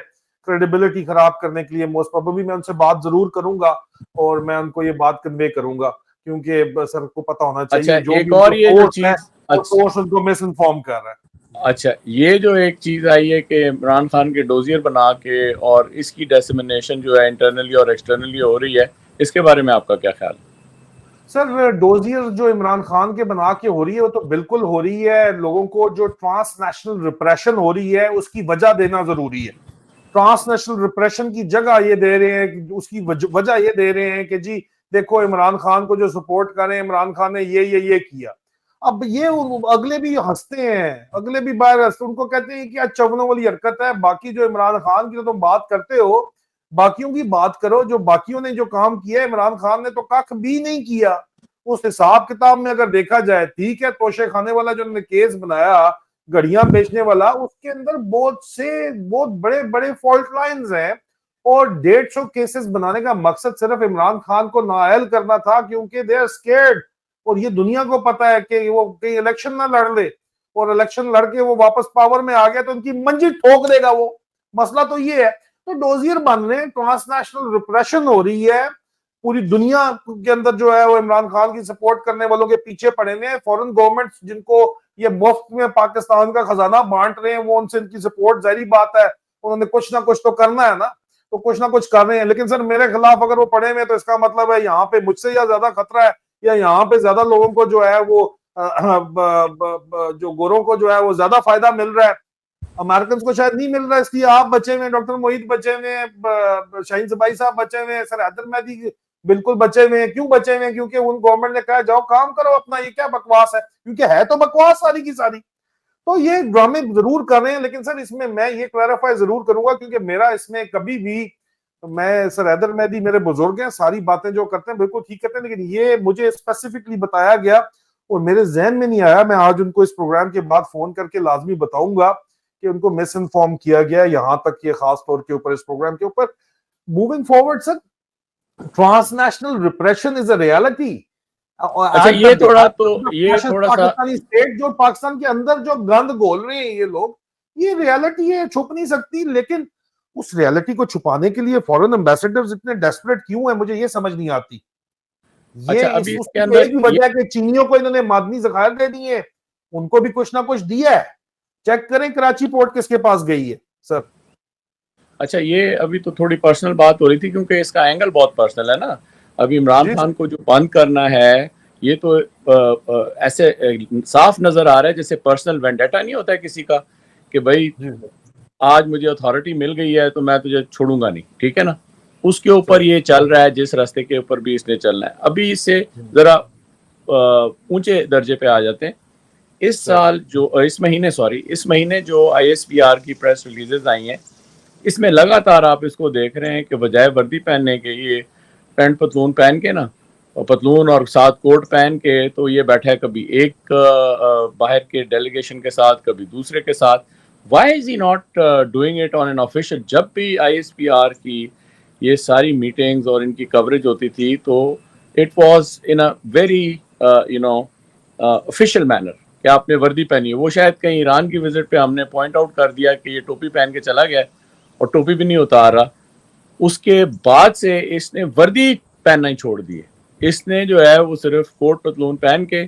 کریڈیبلٹی خراب کرنے کے لیے. موسٹ پروبیبلی میں ان سے بات ضرور کروں گا اور میں ان کو یہ بات کنوے کروں گا, کیونکہ سر کو پتا ہونا اچھا چاہیے جو ایک بھی ان اور کو یہ جو سورس ہے چیز, وہ سورس ان کو مس انفارم کر رہا ہے. اچھا یہ جو ایک چیز آئی ہے کہ عمران خان کے ڈوزیر بنا کے اور اس کی ڈیسیمنیشن جو ہے انٹرنلی اور ایکسٹرنلی ہو رہی ہے, اس کے بارے میں آپ کا کیا خیال ہے؟ سر ڈوزیئر جو عمران خان کے بنا کے ہو رہی ہے وہ تو بالکل ہو رہی ہے. لوگوں کو جو ٹرانس نیشنل ریپریشن ہو رہی ہے اس کی وجہ دینا ضروری ہے. ٹرانس نیشنل ریپریشن کی جگہ یہ دے رہے ہیں, اس کی وجہ یہ دے رہے ہیں کہ جی دیکھو عمران خان کو جو سپورٹ کریں, عمران خان نے یہ کیا. اب یہ اگلے بھی ہنستے ہیں, اگلے بھی باہر ہنستے, ان کو کہتے ہیں کہ چونوں والی حرکت ہے. باقی جو عمران خان کی جو تم بات کرتے ہو باقیوں کی بات کرو, جو باقیوں نے جو کام کیا ہے عمران خان نے تو کخ بھی نہیں کیا. اس حساب کتاب میں اگر دیکھا جائے ٹھیک ہے, توشے خانے والا جو انہوں نے کیس بنایا گھڑیاں بیچنے والا, اس کے اندر بہت بڑے بڑے فالٹ لائنز ہیں, اور 150 کیسز بنانے کا مقصد صرف عمران خان کو نااہل کرنا تھا کیونکہ دے آر اسکیئرڈ, اور یہ دنیا کو پتا ہے کہ وہ کہیں الیکشن نہ لڑ لے, اور الیکشن لڑ کے وہ واپس پاور میں آ گیا تو ان کی منجی ٹھوک دے گا وہ. مسئلہ تو یہ ہے. تو ڈوزیر بن رہے ہیں, ٹرانس نیشنل ریپریشن ہو رہی ہے پوری دنیا کے اندر, جو ہے وہ عمران خان کی سپورٹ کرنے والوں کے پیچھے پڑے ہوئے ہیں. فورن گورنمنٹ جن کو یہ مفت میں پاکستان کا خزانہ بانٹ رہے ہیں وہ ان سے ان کی سپورٹ ظاہری بات ہے, انہوں نے کچھ نہ کچھ تو کرنا ہے نا, تو کچھ نہ کچھ کر رہے ہیں. لیکن سر میرے خلاف اگر وہ پڑے ہوئے تو اس کا مطلب ہے یہاں پہ مجھ سے یا زیادہ خطرہ ہے, یا یہاں پہ زیادہ لوگوں کو جو ہے وہ جو گوروں کو جو ہے وہ زیادہ فائدہ مل رہا ہے, امریکنز کو شاید نہیں مل رہا. اس لیے آپ بچے ہوئے, ڈاکٹر محیط بچے ہوئے, شاہین زبائی صاحب بچے ہوئے, سر حیدر مہدی بالکل بچے ہوئے ہیں. کیوں بچے ہوئے ہیں؟ کیونکہ ان گورنمنٹ نے کہا جاؤ کام کرو اپنا, یہ کیا بکواس ہے, کیونکہ ہے تو بکواس ساری کی ساری. تو یہ ڈرامے ضرور کر رہے ہیں, لیکن سر اس میں یہ کلیریفائی ضرور کروں گا کیونکہ میرا اس میں کبھی بھی, میں سر حیدر مہدی میرے بزرگ ہیں, ساری باتیں جو کرتے ہیں بالکل ٹھیک کرتے ہیں, لیکن یہ مجھے اسپیسیفکلی بتایا گیا اور میرے ذہن میں نہیں آیا. میں آج ان کو اس پروگرام کے بعد فون کر کے لازمی بتاؤں گا کہ ان کو مس انفارم کیا گیا, یہاں تک کہ خاص طور کے اوپر اس پروگرام کے اوپر. Moving forward sir, transnational repression is a reality. اچھا یہ تھوڑا سا پاکستانی اسٹیٹ جو پاکستان کے اندر جو گند گھول رہے ہیں یہ لوگ, یہ ریالٹی ہے, چھپ نہیں سکتی. لیکن اس ریالٹی کو چھپانے کے لیے فورن ایمبیسڈرز اتنے ڈیسپریٹ کیوں ہیں, مجھے یہ سمجھ نہیں آتی. اچھا یہ ابھی اس اس کے کی اندر ایک ہی وجہ ہے کہ چینیوں کو انہوں نے معدنی ذخائر دے دیے, ان کو بھی کچھ نہ کچھ دیا ہے. چیک کریں کراچی پورٹ کس کے پاس گئی ہے سر. اچھا یہ ابھی تو تھوڑی پرسنل بات ہو رہی تھی کیونکہ اس کا اینگل بہت پرسنل ہے نا. ابھی عمران جی خان کو جو بند کرنا ہے یہ تو ایسے صاف نظر آ رہا ہے جیسے پرسنل وینڈیٹا نہیں ہوتا ہے کسی کا کہ بھائی جی آج مجھے اتھارٹی مل گئی ہے تو میں تجھے چھوڑوں گا نہیں, ٹھیک ہے نا. اس کے اوپر سر یہ چل رہا ہے جس راستے کے اوپر بھی اس نے چلنا ہے. ابھی اس سے ذرا اونچے درجے پہ آ جاتے ہیں. اس سر سال جو اس مہینے جو آئی ایس پی آر کی پریس ریلیزز آئی ہیں, اس میں لگاتار آپ اس کو دیکھ رہے ہیں کہ بجائے وردی پہننے کے یہ پینٹ پتلون پہن کے نا, اور پتلون اور ساتھ کوٹ پہن کے, تو یہ بیٹھا ہے کبھی ایک باہر کے ڈیلیگیشن کے ساتھ کبھی دوسرے کے ساتھ. Why is he not doing it on an official? جب بھی آئی ایس پی آر کی یہ ساری میٹنگز اور ان کی کوریج ہوتی تھی تو it was in a very official manner کہ آپ نے وردی پہنی ہے. وہ شاید کہیں ایران کی وزٹ پہ ہم نے پوائنٹ آؤٹ کر دیا کہ یہ ٹوپی پہن کے چلا گیا اور ٹوپی بھی نہیں اتار رہا. اس کے بعد سے اس نے وردی پہننا ہی چھوڑ دی ہے. اس نے جو ہے وہ صرف کوٹ پتلون پہن کے,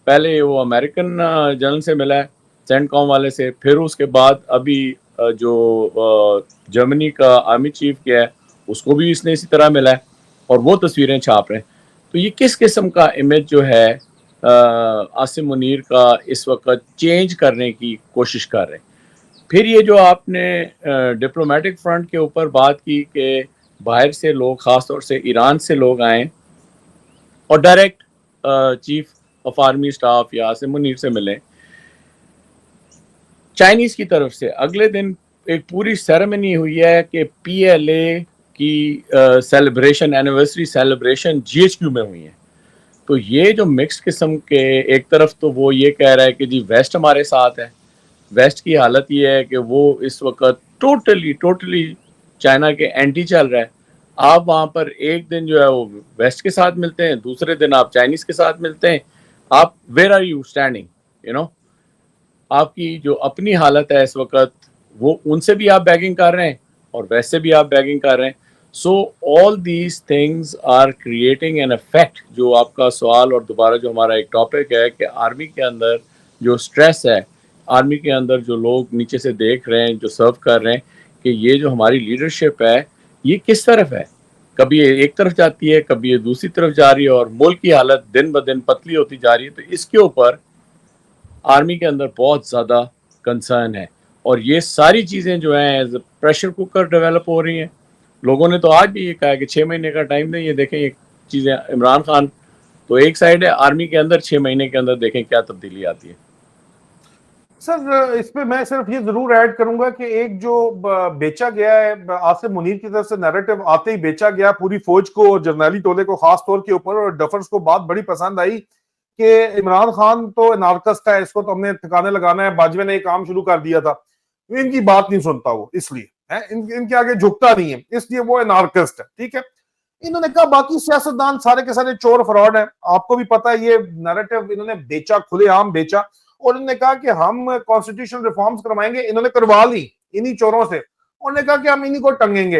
پہلے وہ امریکن جنرل سے ملا ہے سینٹ کام والے سے, پھر اس کے بعد ابھی جو جرمنی کا آرمی چیف کیا ہے اس کو بھی اس نے اسی طرح ملا ہے, اور وہ تصویریں چھاپ رہے ہیں. تو یہ کس قسم کا امیج جو ہے عاصم منیر کا اس وقت چینج کرنے کی کوشش کر رہے ہیں. پھر یہ جو آپ نے ڈپلومیٹک فرنٹ کے اوپر بات کی کہ باہر سے لوگ, خاص طور سے ایران سے لوگ آئیں اور direct chief of army staff یا آصم منیر سے ملیں. چائنیز کی طرف سے اگلے دن ایک پوری سیریمنی ہوئی ہے کہ پی ایل اے کی celebration anniversary celebration G H Q میں ہوئی ہیں. تو یہ جو مکس قسم کے ایک طرف تو وہ یہ کہہ رہا ہے کہ جی ویسٹ ہمارے ساتھ ہے, ویسٹ کی حالت یہ ہے کہ وہ اس وقت ٹوٹلی چائنا کے اینٹی چل رہا ہے. آپ وہاں پر ایک دن جو ہے وہ ویسٹ کے ساتھ ملتے ہیں, دوسرے دن آپ چائنیز کے ساتھ ملتے ہیں. آپ ویئر آر یو اسٹینڈنگ, آپ کی جو اپنی حالت ہے اس وقت وہ ان سے بھی آپ بیگنگ کر رہے ہیں اور ویسے بھی آپ بیگنگ کر رہے ہیں. So all these things are creating an effect. جو آپ کا سوال اور دوبارہ جو ہمارا ایک ٹاپک ہے کہ آرمی کے اندر جو اسٹریس ہے, آرمی کے اندر جو لوگ نیچے سے دیکھ رہے ہیں, جو سرو کر رہے ہیں کہ یہ جو ہماری لیڈرشپ ہے یہ کس طرف ہے, کبھی یہ ایک طرف جاتی ہے, کبھی یہ دوسری طرف جا رہی ہے, اور ملک کی حالت دن بدن پتلی ہوتی جا رہی ہے. تو اس کے اوپر آرمی کے اندر بہت زیادہ کنسرن ہے, اور یہ ساری چیزیں جو ہیں as a pressure cooker develop ہو رہی ہیں. لوگوں نے تو آج بھی یہ کہا ہے کہ 6 مہینے کا ٹائم دیں. یہ دیکھیں یہ چیزیں عمران خان تو ایک سائڈ ہے, آرمی کے اندر 6 مہینے کے اندر دیکھیں کیا تبدیلی آتی ہے. سر اس پہ میں صرف یہ ضرور ایڈ کروں گا کہ ایک جو بیچا گیا ہے آصم منیر کی طرف سے نیریٹو آتے ہی بیچا گیا پوری فوج کو, جرنیلی ٹولے کو خاص طور کے اوپر, اور ڈفرز کو بات بڑی پسند آئی کہ عمران خان تو انارکسٹ ہے, اس کو تو ہم نے ٹھکانے لگانا ہے, باجوے نے یہ کام شروع کر دیا تھا. ان کی بات نہیں سنتا وہ, اس لیے ان کے آگے جھکتا نہیں ہے, اس لیے وہ انارکسٹ ہے. ٹھیک ہے, انہوں نے کہا باقی سیاستدان سارے کے سارے چور فراڈ ہیں. آپ کو بھی پتا ہے یہ نیریٹو انہوں نے بیچا, کھلے عام بیچا, اور انہوں نے کہا کہ ہم کانسٹیٹیوشن ریفارمز کروائیں گے. انہوں نے کروا لی انہی چوروں سے, انہوں نے کہا کہ ہم انہی کو ٹنگیں گے.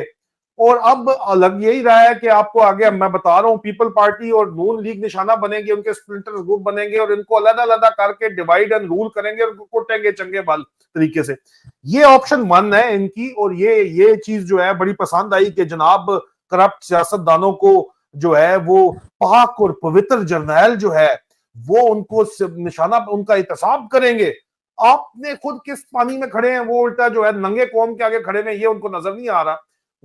اور اب لگ یہی رہا ہے کہ آپ کو آگے میں بتا رہا ہوں پیپل پارٹی اور نون لیگ نشانہ بنیں گے, ان کے سپلنٹر گروپ بنیں گے, اور ان کو علیحدہ کر کے ڈیوائیڈ اینڈ رول کریں گے, اور ان کو کوٹیں گے چنگے بال طریقے سے. یہ آپشن 1 ہے ان کی, اور یہ چیز جو ہے بڑی پسند آئی کہ جناب کرپٹ سیاستدانوں کو جو ہے وہ پاک اور پوتر جرنیل جو ہے وہ ان کو نشانہ ان کا احتساب کریں گے. آپ نے خود کس پانی میں کھڑے ہیں, وہ الٹا جو ہے ننگے قوم کے آگے کھڑے ہیں, یہ ان کو نظر نہیں آ رہا.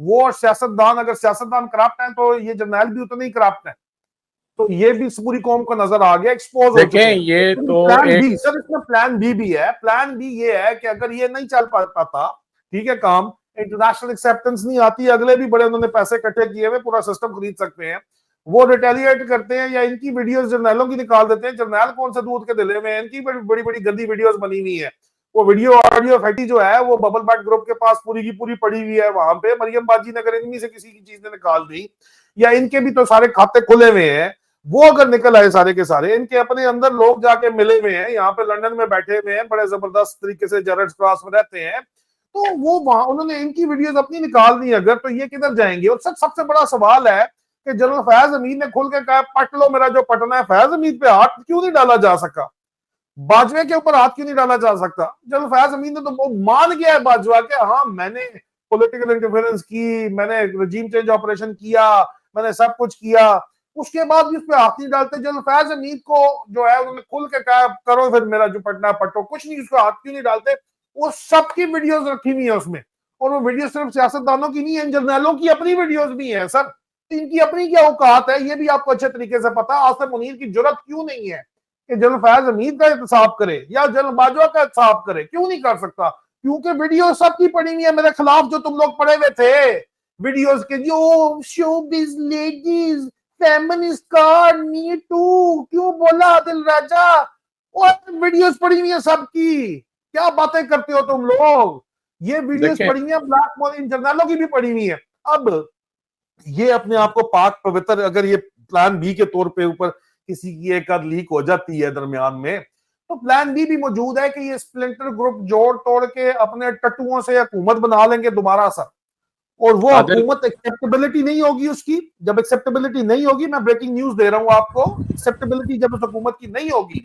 وہ سیاستدان اگر سیاستدان کرپٹ ہیں تو یہ جرنیل بھی اتنے ہی کرپٹ ہیں. تو یہ بھی پوری قوم کو نظر آ گیا, ایکسپوز ہو چکے ہیں. یہ تو پلان بی سر, اس میں پلان بی بھی ہے. پلان بی یہ ہے کہ اگر یہ نہیں چل پاتا, ٹھیک ہے, کام انٹرنیشنل ایکسیپٹنس نہیں آتی, اگلے بھی بڑے انہوں نے پیسے اکٹھے کیے ہوئے پورا سسٹم خرید سکتے ہیں, وہ ریٹیلیٹ کرتے ہیں یا ان کی ویڈیوز جرنیلوں کی نکال دیتے ہیں. جرنیل کون سے دودھ کے دلے میں, ان کی بڑی بڑی گندی ویڈیوز بنی ہوئی ہے. وہ ویڈیو آڈیو فیٹی جو ہے وہ ببل بیٹ گروپ کے پاس پوری کی پوری پڑی ہوئی ہے وہاں پہ. مریم باجی نے اگر ان میں سے کسی کی چیز نے نکال دی, یا ان کے بھی تو سارے کھاتے کھلے ہوئے ہیں, وہ اگر نکل آئے سارے کے سارے, ان کے اپنے اندر لوگ جا کے ملے ہوئے ہیں, یہاں پہ لندن میں بیٹھے ہوئے ہیں, بڑے زبردست طریقے سے جیرڈ کراس میں رہتے ہیں, تو وہ وہاں انہوں نے ان کی ویڈیوز اپنی نکال دی اگر, تو یہ کدھر جائیں گے؟ اور سب سے بڑا سوال ہے کہ جنرل فیاض حمید نے کھل کے کہا پٹ لو میرا جو پٹنا ہے. فیاض حمید پہ ہاتھ کیوں نہیں ڈالا جا سکا؟ باجوے کے اوپر ہاتھ کیوں نہیں ڈالا جا سکتا؟ جنرل فیاض حمید نے تو مان گیا ہے باجوہ کہ ہاں میں نے پولیٹیکل انٹرفیرنس کی, میں نے رجیم چینج آپریشن کیا, میں نے سب کچھ کیا, اس کے بعد بھی اس پہ ہاتھ نہیں ڈالتے. جنرل فیاض حمید کو جو ہے انہوں نے کھل کے کہا کرو پھر میرا جو پٹنا ہے پٹو, کچھ نہیں, اس کو ہاتھ کیوں نہیں ڈالتے؟ وہ سب کی ویڈیوز رکھی ہوئی ہیں اس میں, اور وہ ویڈیو صرف سیاستدانوں کی نہیں ہے, جرنیلوں کی اپنی ویڈیوز بھی ہیں. سر ان کی اپنی کیا اوقات ہے یہ بھی آپ کو اچھے طریقے سے پتا. آصم منیر کی جرات کیوں نہیں ہے کہ جنرل فیاض حمید کا احتساب کرے یا جنرل باجوہ کا احتساب کرے؟ کیوں نہیں کر سکتا؟ کیونکہ ویڈیو سب کی پڑی ہوئی ہے میرے خلاف, جو تم لوگ پڑے ہوئے تھے ویڈیوز کے, جو show biz ladies feminist card me too کیوں بولا عادل راجہ, اور ویڈیوز پڑی ہوئی ہیں سب کی. کیا باتیں کرتے ہو تم لوگ؟ یہ ویڈیوز پڑی ہوئی ہیں, بلیک مولین جرنالوں کی بھی پڑی ہوئی ہیں. اب یہ اپنے آپ کو پاک پوتر, اگر یہ پلان بی کے طور پہ اوپر کسی کی ایک آدھ لیک ہو جاتی ہے درمیان میں, تو پلان بی بھی موجود ہے کہ یہ سپلنٹر گروپ جوڑ توڑ کے اپنے ٹٹوؤں سے حکومت بنا لیں گے دوبارہ سر, اور وہ حکومت ایکسیپٹیبلٹی نہیں ہوگی اس کی. جب ایکسیپٹیبلٹی نہیں ہوگی, میں بریکنگ نیوز دے رہا ہوں آپ کو, ایکسیپٹیبلٹی جب اس حکومت کی نہیں ہوگی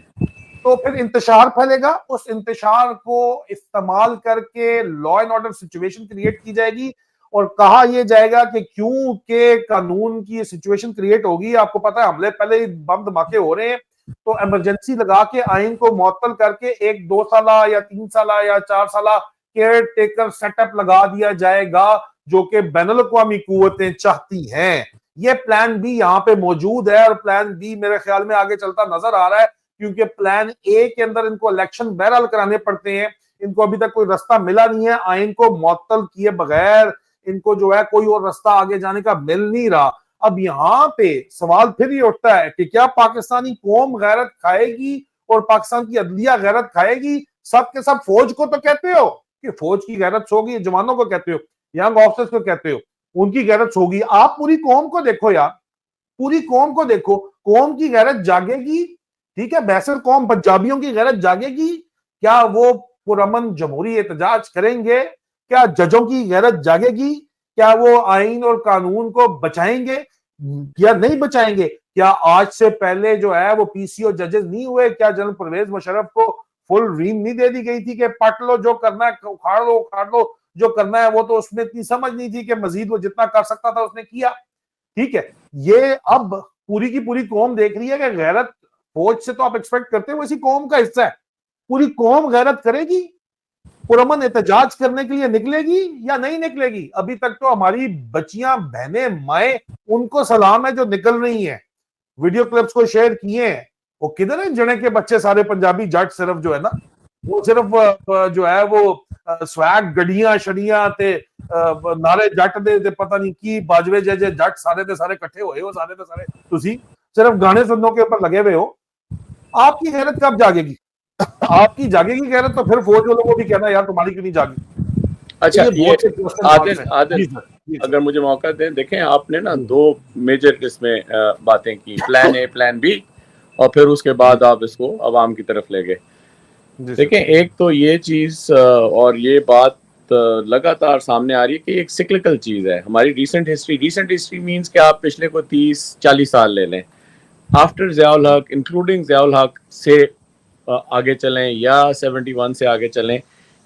تو پھر انتشار پھیلے گا. اس انتشار کو استعمال کر کے law and order situation create کی جائے گی, اور کہا یہ جائے گا کہ کیوں کہ قانون کی سچویشن کریٹ ہوگی. آپ کو پتا ہے حملے پہلے ہی بم دھماکے ہو رہے ہیں, تو ایمرجنسی لگا کے آئین کو معطل کر کے ایک 2 سالہ یا 3 سالہ یا 4 سالہ کیئر ٹیکر سیٹ اپ لگا دیا جائے گا, جو کہ بین الاقوامی قوتیں چاہتی ہیں. یہ پلان بی یہاں پہ موجود ہے, اور پلان بی میرے خیال میں آگے چلتا نظر آ رہا ہے. کیونکہ پلان اے کے اندر ان کو الیکشن بہرحال کرانے پڑتے ہیں. ان کو ابھی تک کوئی رستہ ملا نہیں ہے, آئین کو معطل کیے بغیر ان کو جو ہے کوئی اور رستہ آگے جانے کا مل نہیں رہا. اب یہاں پہ سوال پھر یہ اٹھتا ہے کہ کیا پاکستانی قوم غیرت کھائے گی اور پاکستان کی عدلیہ غیرت کھائے گی؟ سب کے سب فوج کو تو کہتے ہو کہ فوج کی غیرت ہوگی, جوانوں کو کہتے ہو, ینگ آفیسرز کو کہتے ہو ان کی غیرت ہوگی. آپ پوری قوم کو دیکھو یار, پوری قوم کو دیکھو, قوم کی غیرت جاگے گی. ٹھیک ہے, بحثر قوم پنجابیوں کی غیرت جاگے گی. کیا وہ پرامن جمہوری احتجاج کریں گے؟ کیا ججوں کی غیرت جاگے گی؟ کیا وہ آئین اور قانون کو بچائیں گے یا نہیں بچائیں گے؟ کیا آج سے پہلے جو ہے وہ پی سی او ججز نہیں ہوئے؟ کیا جنرل پرویز مشرف کو فل رین نہیں دے دی گئی تھی کہ پٹ لو, جو کرنا ہے اکھاڑ لو, اکھاڑ لو جو کرنا ہے وہ؟ تو اس میں اتنی سمجھ نہیں تھی کہ مزید وہ جتنا کر سکتا تھا اس نے کیا. ٹھیک ہے, یہ اب پوری کی پوری قوم دیکھ رہی ہے کہ غیرت فوج سے تو آپ ایکسپیکٹ کرتے ہیں, وہ اسی قوم کا حصہ ہے. پوری قوم غیرت کرے گی, پرامن احتجاج کرنے کے لیے نکلے گی یا نہیں نکلے گی؟ ابھی تک تو ہماری بچیاں, بہنیں, مائیں, ان کو سلام ہے جو نکل رہی ہیں. ویڈیو کلپس کو شیئر کیے ہیں. وہ کدھر ہیں جنے کے بچے سارے پنجابی جٹ صرف جو ہے نا, وہ صرف جو ہے وہ سویگ گڈیاں شڑیاں تے نارے جٹ دے پتہ نہیں کی باجوے جے جٹ سارے دے سارے کٹھے ہوئے ہو, سارے دے سارے تسی صرف گانے سننے کے اوپر لگے ہوئے ہو. آپ کی غیرت کب جاگے گی؟ آپ کی جاگے گی غیرت تو پھر فوج والوں کو بھی کہنا یار تمہاری کیوں نہیں جاگی. اچھا, یہ عادل اگر مجھے موقع دیں, دیکھیں آپ نے نا دو میجر اس میں باتیں کی, پلان اے, پلان بی, اور پھر اس کے بعد آپ اس کو عوام کی طرف لے گئے. دیکھیں, ایک تو یہ چیز اور یہ بات لگاتار سامنے آ رہی ہے کہ ایک سکلکل چیز ہے ہماری ریسنٹ ہسٹری مینز کہ آپ پچھلے کو 30-40 سال لے لیں, آفٹر ضیاء الحق, انکلوڈنگ ضیاء الحق سے آگے چلیں یا 71 سے آگے چلیں,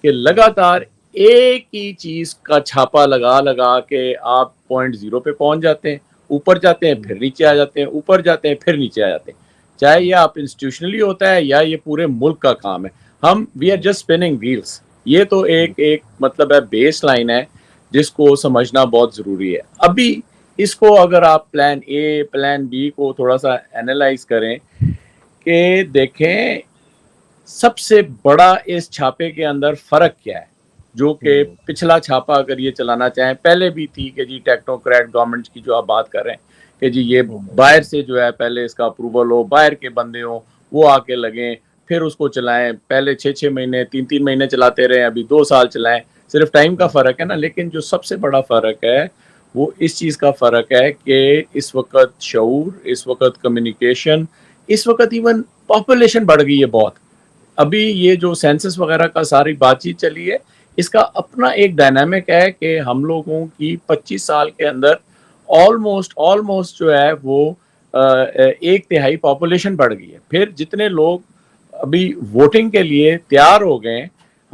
کہ لگاتار ایک ہی چیز کا چھاپا لگا کے آپ 0.0 پہ پہنچ جاتے ہیں, اوپر جاتے ہیں پھر نیچے آ جاتے ہیں, اوپر جاتے ہیں پھر نیچے آ جاتے ہیں. چاہے یہ آپ انسٹیٹیوشنلی ہوتا ہے یا یہ پورے ملک کا کام ہے, ہم we are just spinning wheels. یہ تو ایک مطلب ہے, بیس لائن ہے جس کو سمجھنا بہت ضروری ہے. ابھی اس کو اگر آپ پلان اے, پلان بی کو تھوڑا سا اینالائز کریں کہ دیکھیں سب سے بڑا اس چھاپے کے اندر فرق کیا ہے, جو کہ پچھلا چھاپا اگر یہ چلانا چاہیں, پہلے بھی تھی کہ جی ٹیکنوکریٹ گورنمنٹ کی جو آپ بات کر رہے ہیں کہ جی یہ باہر سے جو ہے پہلے اس کا اپروول ہو, باہر کے بندے ہوں وہ آ کے لگیں پھر اس کو چلائیں. پہلے 6 مہینے 3 مہینے چلاتے رہے, ابھی 2 سال چلائیں, صرف ٹائم کا فرق ہے نا. لیکن جو سب سے بڑا فرق ہے وہ اس چیز کا فرق ہے کہ اس وقت شعور, اس وقت کمیونیکیشن, اس وقت ایون پاپولیشن بڑھ گئی ہے بہت. ابھی یہ جو سینسس وغیرہ کا ساری بات چیت چلی ہے, اس کا اپنا ایک ڈائنامک ہے کہ ہم لوگوں کی 25 سال کے اندر آلموسٹ جو ہے وہ 1/3 پاپولیشن بڑھ گئی ہے. پھر جتنے لوگ ابھی ووٹنگ کے لیے تیار ہو گئے,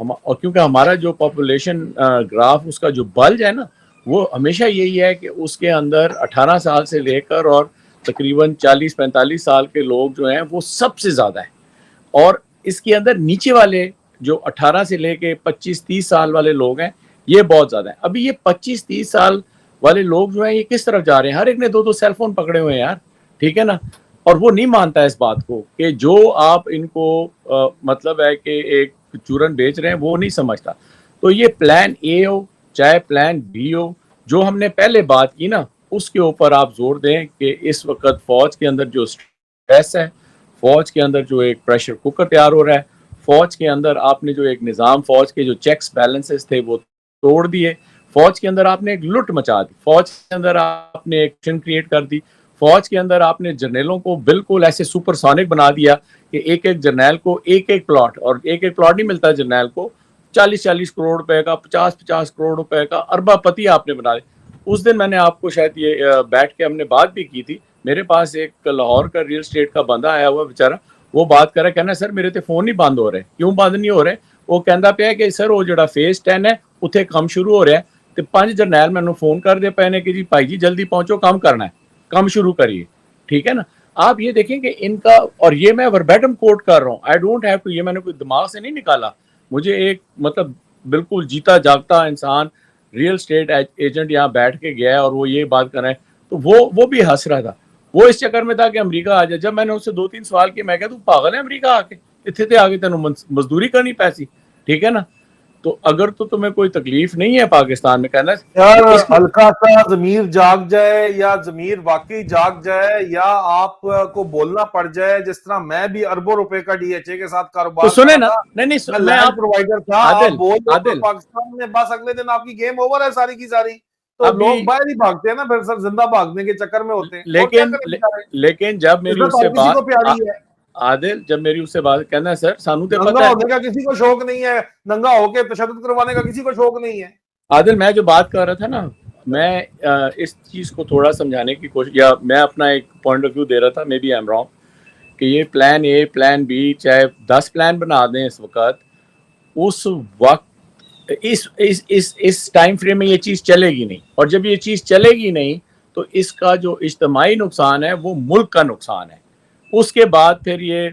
اور کیونکہ ہمارا جو پاپولیشن گراف اس کا جو بلج ہے نا, وہ ہمیشہ یہی ہے کہ اس کے اندر 18 سال سے لے کر اور تقریباً 40-45 سال کے لوگ جو ہیں وہ سب سے زیادہ ہیں, اور اس کے اندر نیچے والے جو 18 سے لے کے 25-30 سال والے لوگ ہیں یہ بہت زیادہ ہیں. ابھی یہ 25-30 سال والے لوگ جو ہیں یہ کس طرف جا رہے ہیں؟ ہر ایک نے 2 سیل فون پکڑے ہوئے ہیں یار, ٹھیک ہے نا, اور وہ نہیں مانتا اس بات کو کہ جو آپ ان کو مطلب ہے کہ ایک چورن بیچ رہے ہیں وہ نہیں سمجھتا. تو یہ پلان اے ہو چاہے پلان بی ہو, جو ہم نے پہلے بات کی نا اس کے اوپر آپ زور دیں کہ اس وقت فوج کے اندر جو اسٹریس ہے, فوج کے اندر جو ایک پریشر کوکر تیار ہو رہا ہے, فوج کے اندر آپ نے جو ایک نظام, فوج کے جو چیکس بیلنسز تھے وہ توڑ دیے, فوج کے اندر آپ نے ایک لٹ مچا دی, فوج کے اندر آپ نے ایک ٹینشن کریٹ کر دی, فوج کے اندر آپ نے جرنیلوں کو بالکل ایسے سپر سونک بنا دیا کہ ایک جرنیل کو ایک پلاٹ, اور ایک پلاٹ نہیں ملتا جرنیل کو, 40 کروڑ روپے کا, 50 کروڑ روپے کا اربا پتی آپ نے بنا دیا. اس دن میں نے آپ کو شاید یہ بیٹھ کے ہم نے بات بھی کی تھی, میرے پاس ایک لاہور کا ریل اسٹیٹ کا بندہ آیا ہوا بیچارہ, وہ بات کر رہا ہے, کہنا سر میرے تے فون نہیں بند ہو رہے. کیوں بند نہیں ہو رہے؟ وہ کہندا پیا کہ سر وہ جڑا فیز 10 ہے اتنے کم شروع ہو رہا ہے, تے 5 جرنیل مینوں فون کر دے پے نے کہ جی بھائی جی جلدی پہنچو, کام کرنا ہے, کم شروع کریے, ٹھیک ہے نا. آپ یہ دیکھیں کہ ان کا, اور یہ میں وربیٹم کوٹ کر رہا ہوں, آئی ڈونٹ ہیو ٹو, یہ میں نے کوئی دماغ سے نہیں نکالا, مجھے ایک مطلب بالکل جیتا جاگتا انسان ریل اسٹیٹ ایجنٹ یہاں بیٹھ کے گیا ہے اور وہ یہ بات کر رہے ہیں, تو وہ بھی ہنس رہا تھا. وہ اس چکر میں تھا کہ امریکہ آ جائے. جب میں نے اس سے 2-3 سوال کیے, میں کہا تو پاگل ہے امریکہ آ کے اتنے تے آگے تینوں مزدوری کرنی پیسی, ٹھیک ہے نا. تو اگر تو تمہیں کوئی تکلیف نہیں ہے پاکستان میں, کہنا یار ہلکا سا ضمیر جاگ جائے, یا ضمیر واقعی جاگ جائے, یا آپ کو بولنا پڑ جائے, جس طرح میں بھی اربوں روپے کا ڈی ایچ اے کے ساتھ کاروبار تو سنیں کر نا, رہا تھا, نہیں میں میں لینڈ آپ پرووائڈر تھا, آپ عادل بول دو عادل پاکستان میں بس اگلے دن آپ کی گیم اوور ہے ساری کی ساری. تو ابھی لوگ باہر ہی بھاگتے ہیں نا, پھر سر زندہ بھاگنے کے چکر میں ہوتے ہیں, اور کیا کریں بیچارے, لیکن جب میری عزت اس سے ہر کسی کو پیاری ہے. عادل جب میری اس سے بات کہنا ہے سر سانو تے ننگا پتہ ہے ہونے کا کسی کو شوق نہیں ہے, ننگا ہو کے تشدد کروانے کا کسی کو شوق نہیں ہے. عادل میں جو بات کر رہا تھا نا, میں اس چیز کو تھوڑا سمجھانے کی کوشش, یا میں اپنا ایک پوائنٹ آف ویو دے رہا تھا, maybe I am wrong, کہ یہ پلان اے پلان بی چاہے 10 پلان بنا دیں اس وقت, اس وقت اس ٹائم فریم میں یہ چیز چلے گی نہیں. اور جب یہ چیز چلے گی نہیں تو اس کا جو اجتماعی نقصان ہے وہ ملک کا نقصان ہے. اس کے بعد پھر یہ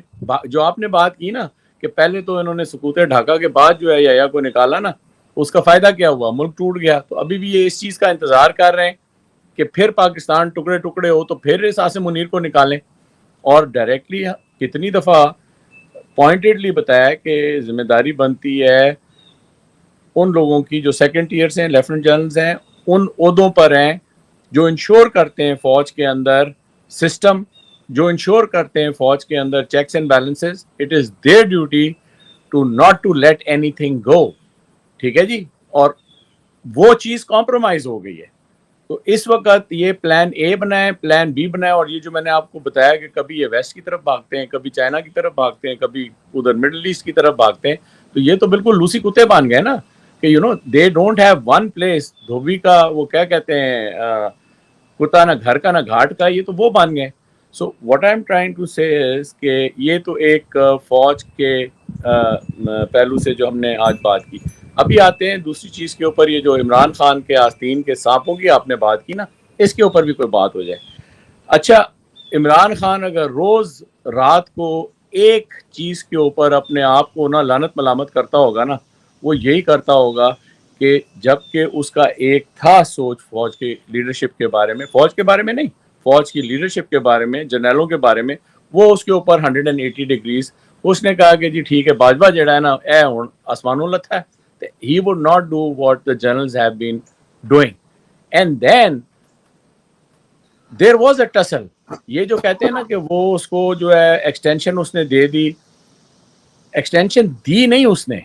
جو آپ نے بات کی نا کہ پہلے تو انہوں نے سکوت ڈھاکہ کے بعد جو ہے یا کو نکالا نا, اس کا فائدہ کیا ہوا, ملک ٹوٹ گیا. تو ابھی بھی یہ اس چیز کا انتظار کر رہے ہیں کہ پھر پاکستان ٹکڑے ٹکڑے ہو تو پھر اس عاصم منیر کو نکالیں. اور ڈائریکٹلی کتنی دفعہ پوائنٹڈلی بتایا کہ ذمہ داری بنتی ہے ان لوگوں کی جو سیکنڈ ٹیئرز ہیں, لیفٹنٹ جنرلز ہیں, ان عہدوں پر ہیں جو انشور کرتے ہیں فوج کے اندر سسٹم, جو انشور کرتے ہیں فوج کے اندر checks and balances. It is their duty to not to let anything go, ٹھیک ہے جی. اور وہ چیز کمپرومائز ہو گئی ہے. تو اس وقت یہ پلان اے بنائے, پلان بی بنائے, اور یہ جو میں نے آپ کو بتایا کہ کبھی یہ ویسٹ کی طرف بھاگتے ہیں, کبھی چائنا کی طرف بھاگتے ہیں, کبھی ادھر مڈل ایسٹ کی طرف بھاگتے ہیں, تو یہ تو بالکل لوسی کتے بن گئے نا کہ you know they don't have one place. دھوبی کا وہ کیا کہتے ہیں, کتا نہ گھر کا نہ گھاٹ کا, یہ تو وہ بن گئے. So what I am trying to say کہ یہ تو ایک فوج کے پہلو سے جو ہم نے آج بات کی. ابھی آتے ہیں دوسری چیز کے اوپر, یہ جو عمران خان کے آستین کے سانپوں کی آپ نے بات کی نا, اس کے اوپر بھی کوئی بات ہو جائے. اچھا, عمران خان اگر روز رات کو ایک چیز کے اوپر اپنے آپ کو نہ لعنت ملامت کرتا ہوگا نا, وہ یہی کرتا ہوگا کہ جب کہ اس کا ایک تھا سوچ فوج کی لیڈرشپ کے بارے میں, فوج کے بارے میں نہیں, فوج کی لیڈرشپ کے بارے میں, جنرلوں کے بارے میں, وہ اس کے اوپر 180 ڈگریز. اس نے کہا کہ جی ٹھیک ہے, باجوہ جڑا ہے نا اے ہن آسمانوں لتھا ہے. He would not do what the generals have been doing. And then there was a tussle. یہ جو کہتے ہیں نا کہ وہ اس کو جو ہے ایکسٹینشن اس نے دے دی, ایکسٹینشن دی نہیں اس نے,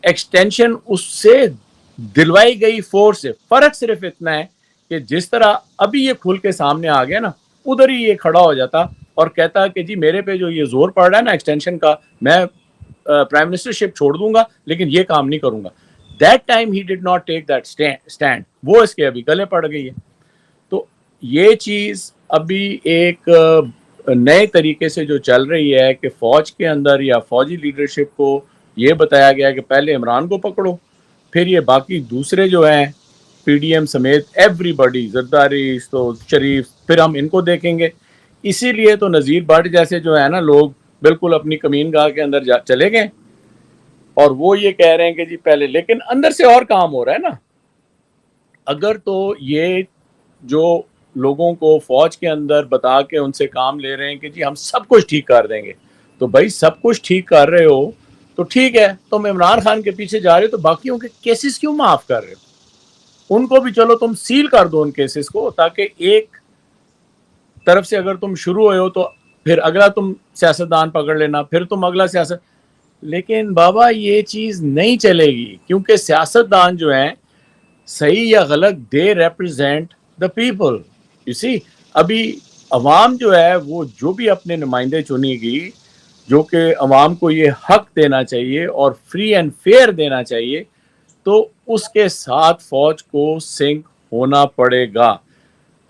ایکسٹینشن اس سے دلوائی گئی فورس سے. فرق صرف اتنا ہے کہ جس طرح ابھی یہ کھل کے سامنے آ گیا نا, ادھر ہی یہ کھڑا ہو جاتا اور کہتا کہ جی میرے پہ جو یہ زور پڑ رہا ہے نا ایکسٹینشن کا, میں پرائم منسٹر شپ چھوڑ دوں گا لیکن یہ کام نہیں کروں گا. That time he did not take that stand, وہ اس کے ابھی گلے پڑ گئی ہے. تو یہ چیز ابھی ایک نئے طریقے سے جو چل رہی ہے کہ فوج کے اندر یا فوجی لیڈرشپ کو یہ بتایا گیا کہ پہلے عمران کو پکڑو, پھر یہ باقی دوسرے جو ہیں پی ڈی ایم سمیت ایوری بڈی, زرداری تو شریف, پھر ہم ان کو دیکھیں گے. اسی لیے تو نذیر بٹ جیسے جو ہے نا لوگ بالکل اپنی کمین گاہ کے اندر چلے گئے, اور وہ یہ کہہ رہے ہیں کہ جی پہلے, لیکن اندر سے اور کام ہو رہا ہے نا. اگر تو یہ جو لوگوں کو فوج کے اندر بتا کے ان سے کام لے رہے ہیں کہ جی ہم سب کچھ ٹھیک کر دیں گے, تو بھائی سب کچھ ٹھیک کر رہے ہو تو ٹھیک ہے, تم عمران خان کے پیچھے جا رہے ہو تو باقیوں کے کیسز کیوں معاف کر رہے ہو؟ ان کو بھی چلو تم سیل کر دو ان کیسز کو, تاکہ ایک طرف سے اگر تم شروع ہوئے ہو تو پھر اگلا تم سیاستدان پکڑ لینا, پھر تم اگلا سیاست. لیکن بابا یہ چیز نہیں چلے گی, کیونکہ سیاستدان جو ہیں صحیح یا غلط they represent the people. You see, ابھی عوام جو ہے وہ جو بھی اپنے نمائندے چنی گی, جو کہ عوام کو یہ حق دینا چاہیے اور فری اینڈ فیئر دینا چاہیے, تو اس کے ساتھ فوج کو سنک ہونا پڑے گا.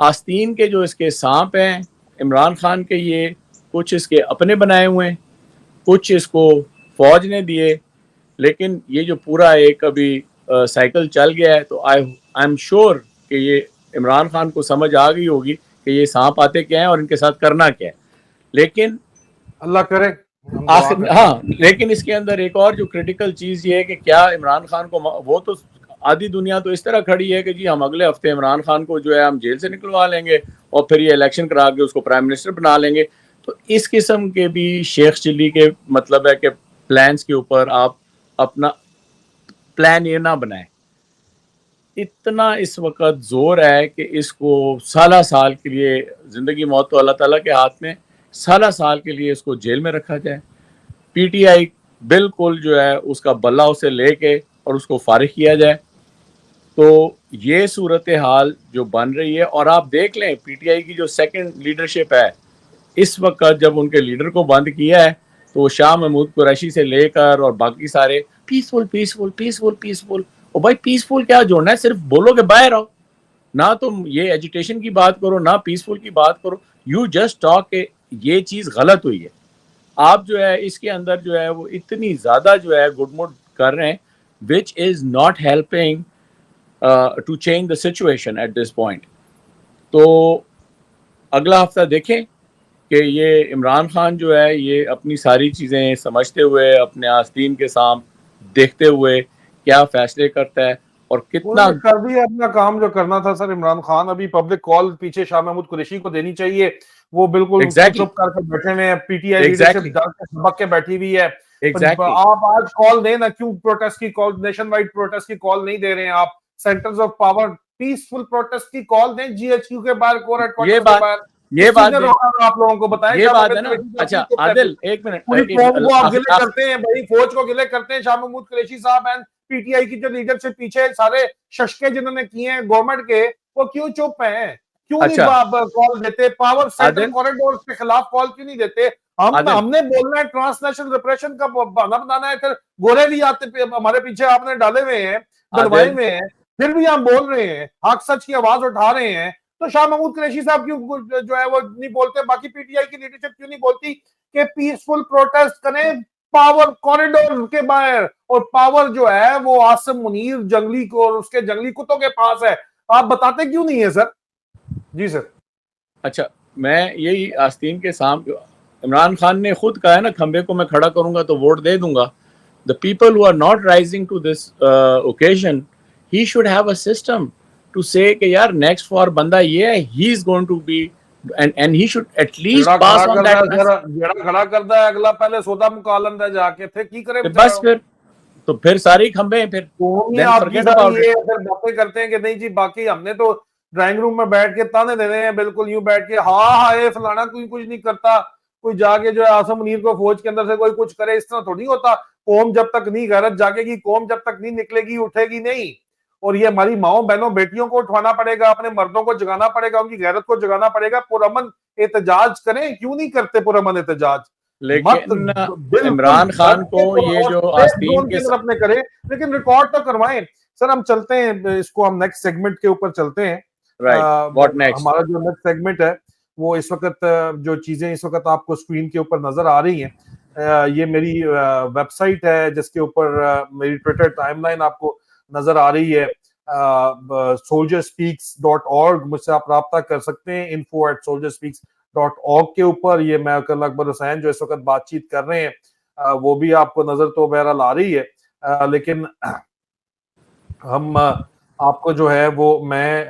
آستین کے جو اس کے سانپ ہیں عمران خان کے, یہ کچھ اس کے اپنے بنائے ہوئے ہیں, کچھ اس کو فوج نے دیے, لیکن یہ جو پورا ایک ابھی سائیکل چل گیا ہے, تو آئی ایم شیور کہ یہ عمران خان کو سمجھ آ گئی ہوگی کہ یہ سانپ آتے کیا ہیں اور ان کے ساتھ کرنا کیا ہے. لیکن اللہ کرے ہاں, لیکن اس کے اندر ایک اور جو کریٹیکل چیز یہ ہے کہ کیا عمران خان کو, وہ تو آدھی دنیا تو اس طرح کھڑی ہے کہ جی ہم اگلے ہفتے عمران خان کو جو ہے ہم جیل سے نکلوا لیں گے اور پھر یہ الیکشن کرا کے اس کو پرائم منسٹر بنا لیں گے. تو اس قسم کے بھی شیخ چلی کے مطلب ہے کہ پلانس کے اوپر آپ اپنا پلان یہ نہ بنائیں. اتنا اس وقت زور ہے کہ اس کو سالہ سال کے لیے، زندگی موت تو اللہ تعالیٰ کے ہاتھ میں، سالہ سال کے لیے اس کو جیل میں رکھا جائے. پی ٹی آئی بالکل جو ہے اس کا بلہ اسے لے کے اور اس کو فارغ کیا جائے. تو یہ صورتحال جو بن رہی ہے، اور آپ دیکھ لیں پی ٹی آئی کی جو سیکنڈ لیڈرشپ ہے اس وقت، جب ان کے لیڈر کو بند کیا ہے تو شاہ محمود قریشی سے لے کر اور باقی سارے پیسفل پیسفل پیسفل پیسفل. اور بھائی پیسفل کیا جوڑنا ہے، صرف بولو کہ باہر آؤ، نہ تم یہ ایجیٹیشن کی بات کرو نہ پیسفل کی بات کرو. یو جسٹ ٹاک کہ یہ چیز غلط ہوئی ہے. آپ جو ہے اس کے اندر جو ہے وہ اتنی زیادہ جو ہے گڈ موڈ کر رہے ہیں which is not helping to change the situation at this point. تو اگلا ہفتہ دیکھیں کہ یہ عمران خان جو ہے یہ اپنی ساری چیزیں سمجھتے ہوئے اپنے آستین کے سامنے دیکھتے ہوئے کیا فیصلے کرتا ہے اور کتنا کر دیا اپنا کام جو کرنا تھا سر عمران خان. ابھی پبلک کال پیچھے شاہ محمود قریشی کو دینی چاہیے. وہ بالکل چپ کر کے بیٹھے ہوئے ہیں. پی ٹی آئی لیڈرشپ ڈر کے سبق کے بیٹھی ہوئی ہے. آپ آج کال دیں نا، کیوں پروٹیسٹ کی کال، نیشن وائڈ پروٹیسٹ کی کال نہیں دے رہے ہیں آپ؟ Centres of power peaceful protest کی کال دیں، جی ایچ کیو کے باہر، کور ہیڈ کوارٹر کے باہر. یہ بات آپ لوگوں کو بتائیں. یہ بات ہے نا. اچھا عادل ایک منٹ، پوری قوم کو آپ گلے کرتے ہیں بھائی، فوج کو گلے کرتے ہیں. شاہ محمود قریشی صاحب ہیں، پی ٹی آئی کی جو لیڈرشپ پیچھے سارے ششکے جنہوں نے کیے ہیں گورنمنٹ کے، وہ کیوں چپ ہیں؟ کیوں نہیں کال دیتے؟ پاور سینٹرل کوریڈور کے خلاف کال کیوں نہیں دیتے؟ ہم نے بولنا ہے ٹرانس نیشنل ریپریشن کا بہانا بنانا ہے. پھر گورے بھی آتے ہمارے پیچھے آپ نے ڈالے ہوئے ہیں، ڈلوائے ہوئے ہیں، پھر بھی ہم بول رہے ہیں، حق سچ کی آواز اٹھا رہے ہیں. تو شاہ محمود قریشی صاحب کیوں جو ہے وہ نہیں بولتے؟ باقی پی ٹی آئی کی لیڈرشپ کیوں نہیں بولتی کہ پیسفل پروٹیسٹ کریں پاور کوریڈور کے باہر؟ اور پاور جو ہے وہ عاصم منیر جنگلی کو اور اس کے جنگلی کتوں کے پاس ہے. آپ بتاتے کیوں نہیں ہے سر؟ جی سر. اچھا میں یہی آستین کے سامنے، عمران خان نے خود کہا ہے نا کھمبے کو میں کھڑا کروں گا تو ووٹ دے دوں گا. The people who are not rising to this occasion, he should have a system to say کہ یار نیکسٹ فار بندہ یہ ہے، he is going to be and he should at least pass on that message. جڑا کھڑا کرتا ہے اگلا، پہلے سودا مکالن ہے جا کے، پھر کی کرے بس پھر تو پھر ساری کھمبے ہیں. پھر آپ کی ساری یہ پھر باتیں کرتے ہیں کہ نہیں جی باقی ہم نے تو ڈرائنگ روم میں بیٹھ کے تانے دے رہے ہیں، بالکل یوں بیٹھ کے ہاں ہائے فلانا کوئی کچھ نہیں کرتا، کوئی جا کے جو ہے عاصم منیر کو فوج کے اندر سے کوئی کچھ کرے. اس طرح تھوڑی ہوتا. قوم جب تک نہیں غیرت جاگے گی، قوم جب تک نہیں نکلے گی، اٹھے گی نہیں. اور یہ ہماری ماؤں بہنوں بیٹیوں کو اٹھوانا پڑے گا، اپنے مردوں کو جگانا پڑے گا، ان کی غیرت کو جگانا پڑے گا. پرامن احتجاج کریں. کیوں نہیں کرتے پرامن احتجاج؟ لیکن عمران خان کو یہ جو آستین کے اپنے کریں، لیکن ریکارڈ تو کروائیں. سر ہم چلتے ہیں اس کو، ہم نیکسٹ سیگمنٹ کے اوپر چلتے ہیں. ہمارا جو نیکسٹ سیگمنٹ ہے وہ اس وقت جو چیزیں اس وقت آپ کو اسکرین کے اوپر نظر آ رہی ہیں، یہ میری ویب سائٹ ہے جس کے اوپر میری ٹویٹر ٹائم لائن آپ کو نظر آ رہی ہے. soldierspeaks.org، مجھ سے آپ رابطہ کر سکتے ہیں info@soldierspeaks.org کے اوپر. یہ میں اکبر حسین جو اس وقت بات چیت کر رہے ہیں وہ بھی آپ کو نظر تو بہرحال آ رہی ہے، لیکن ہم آپ کو جو ہے وہ میں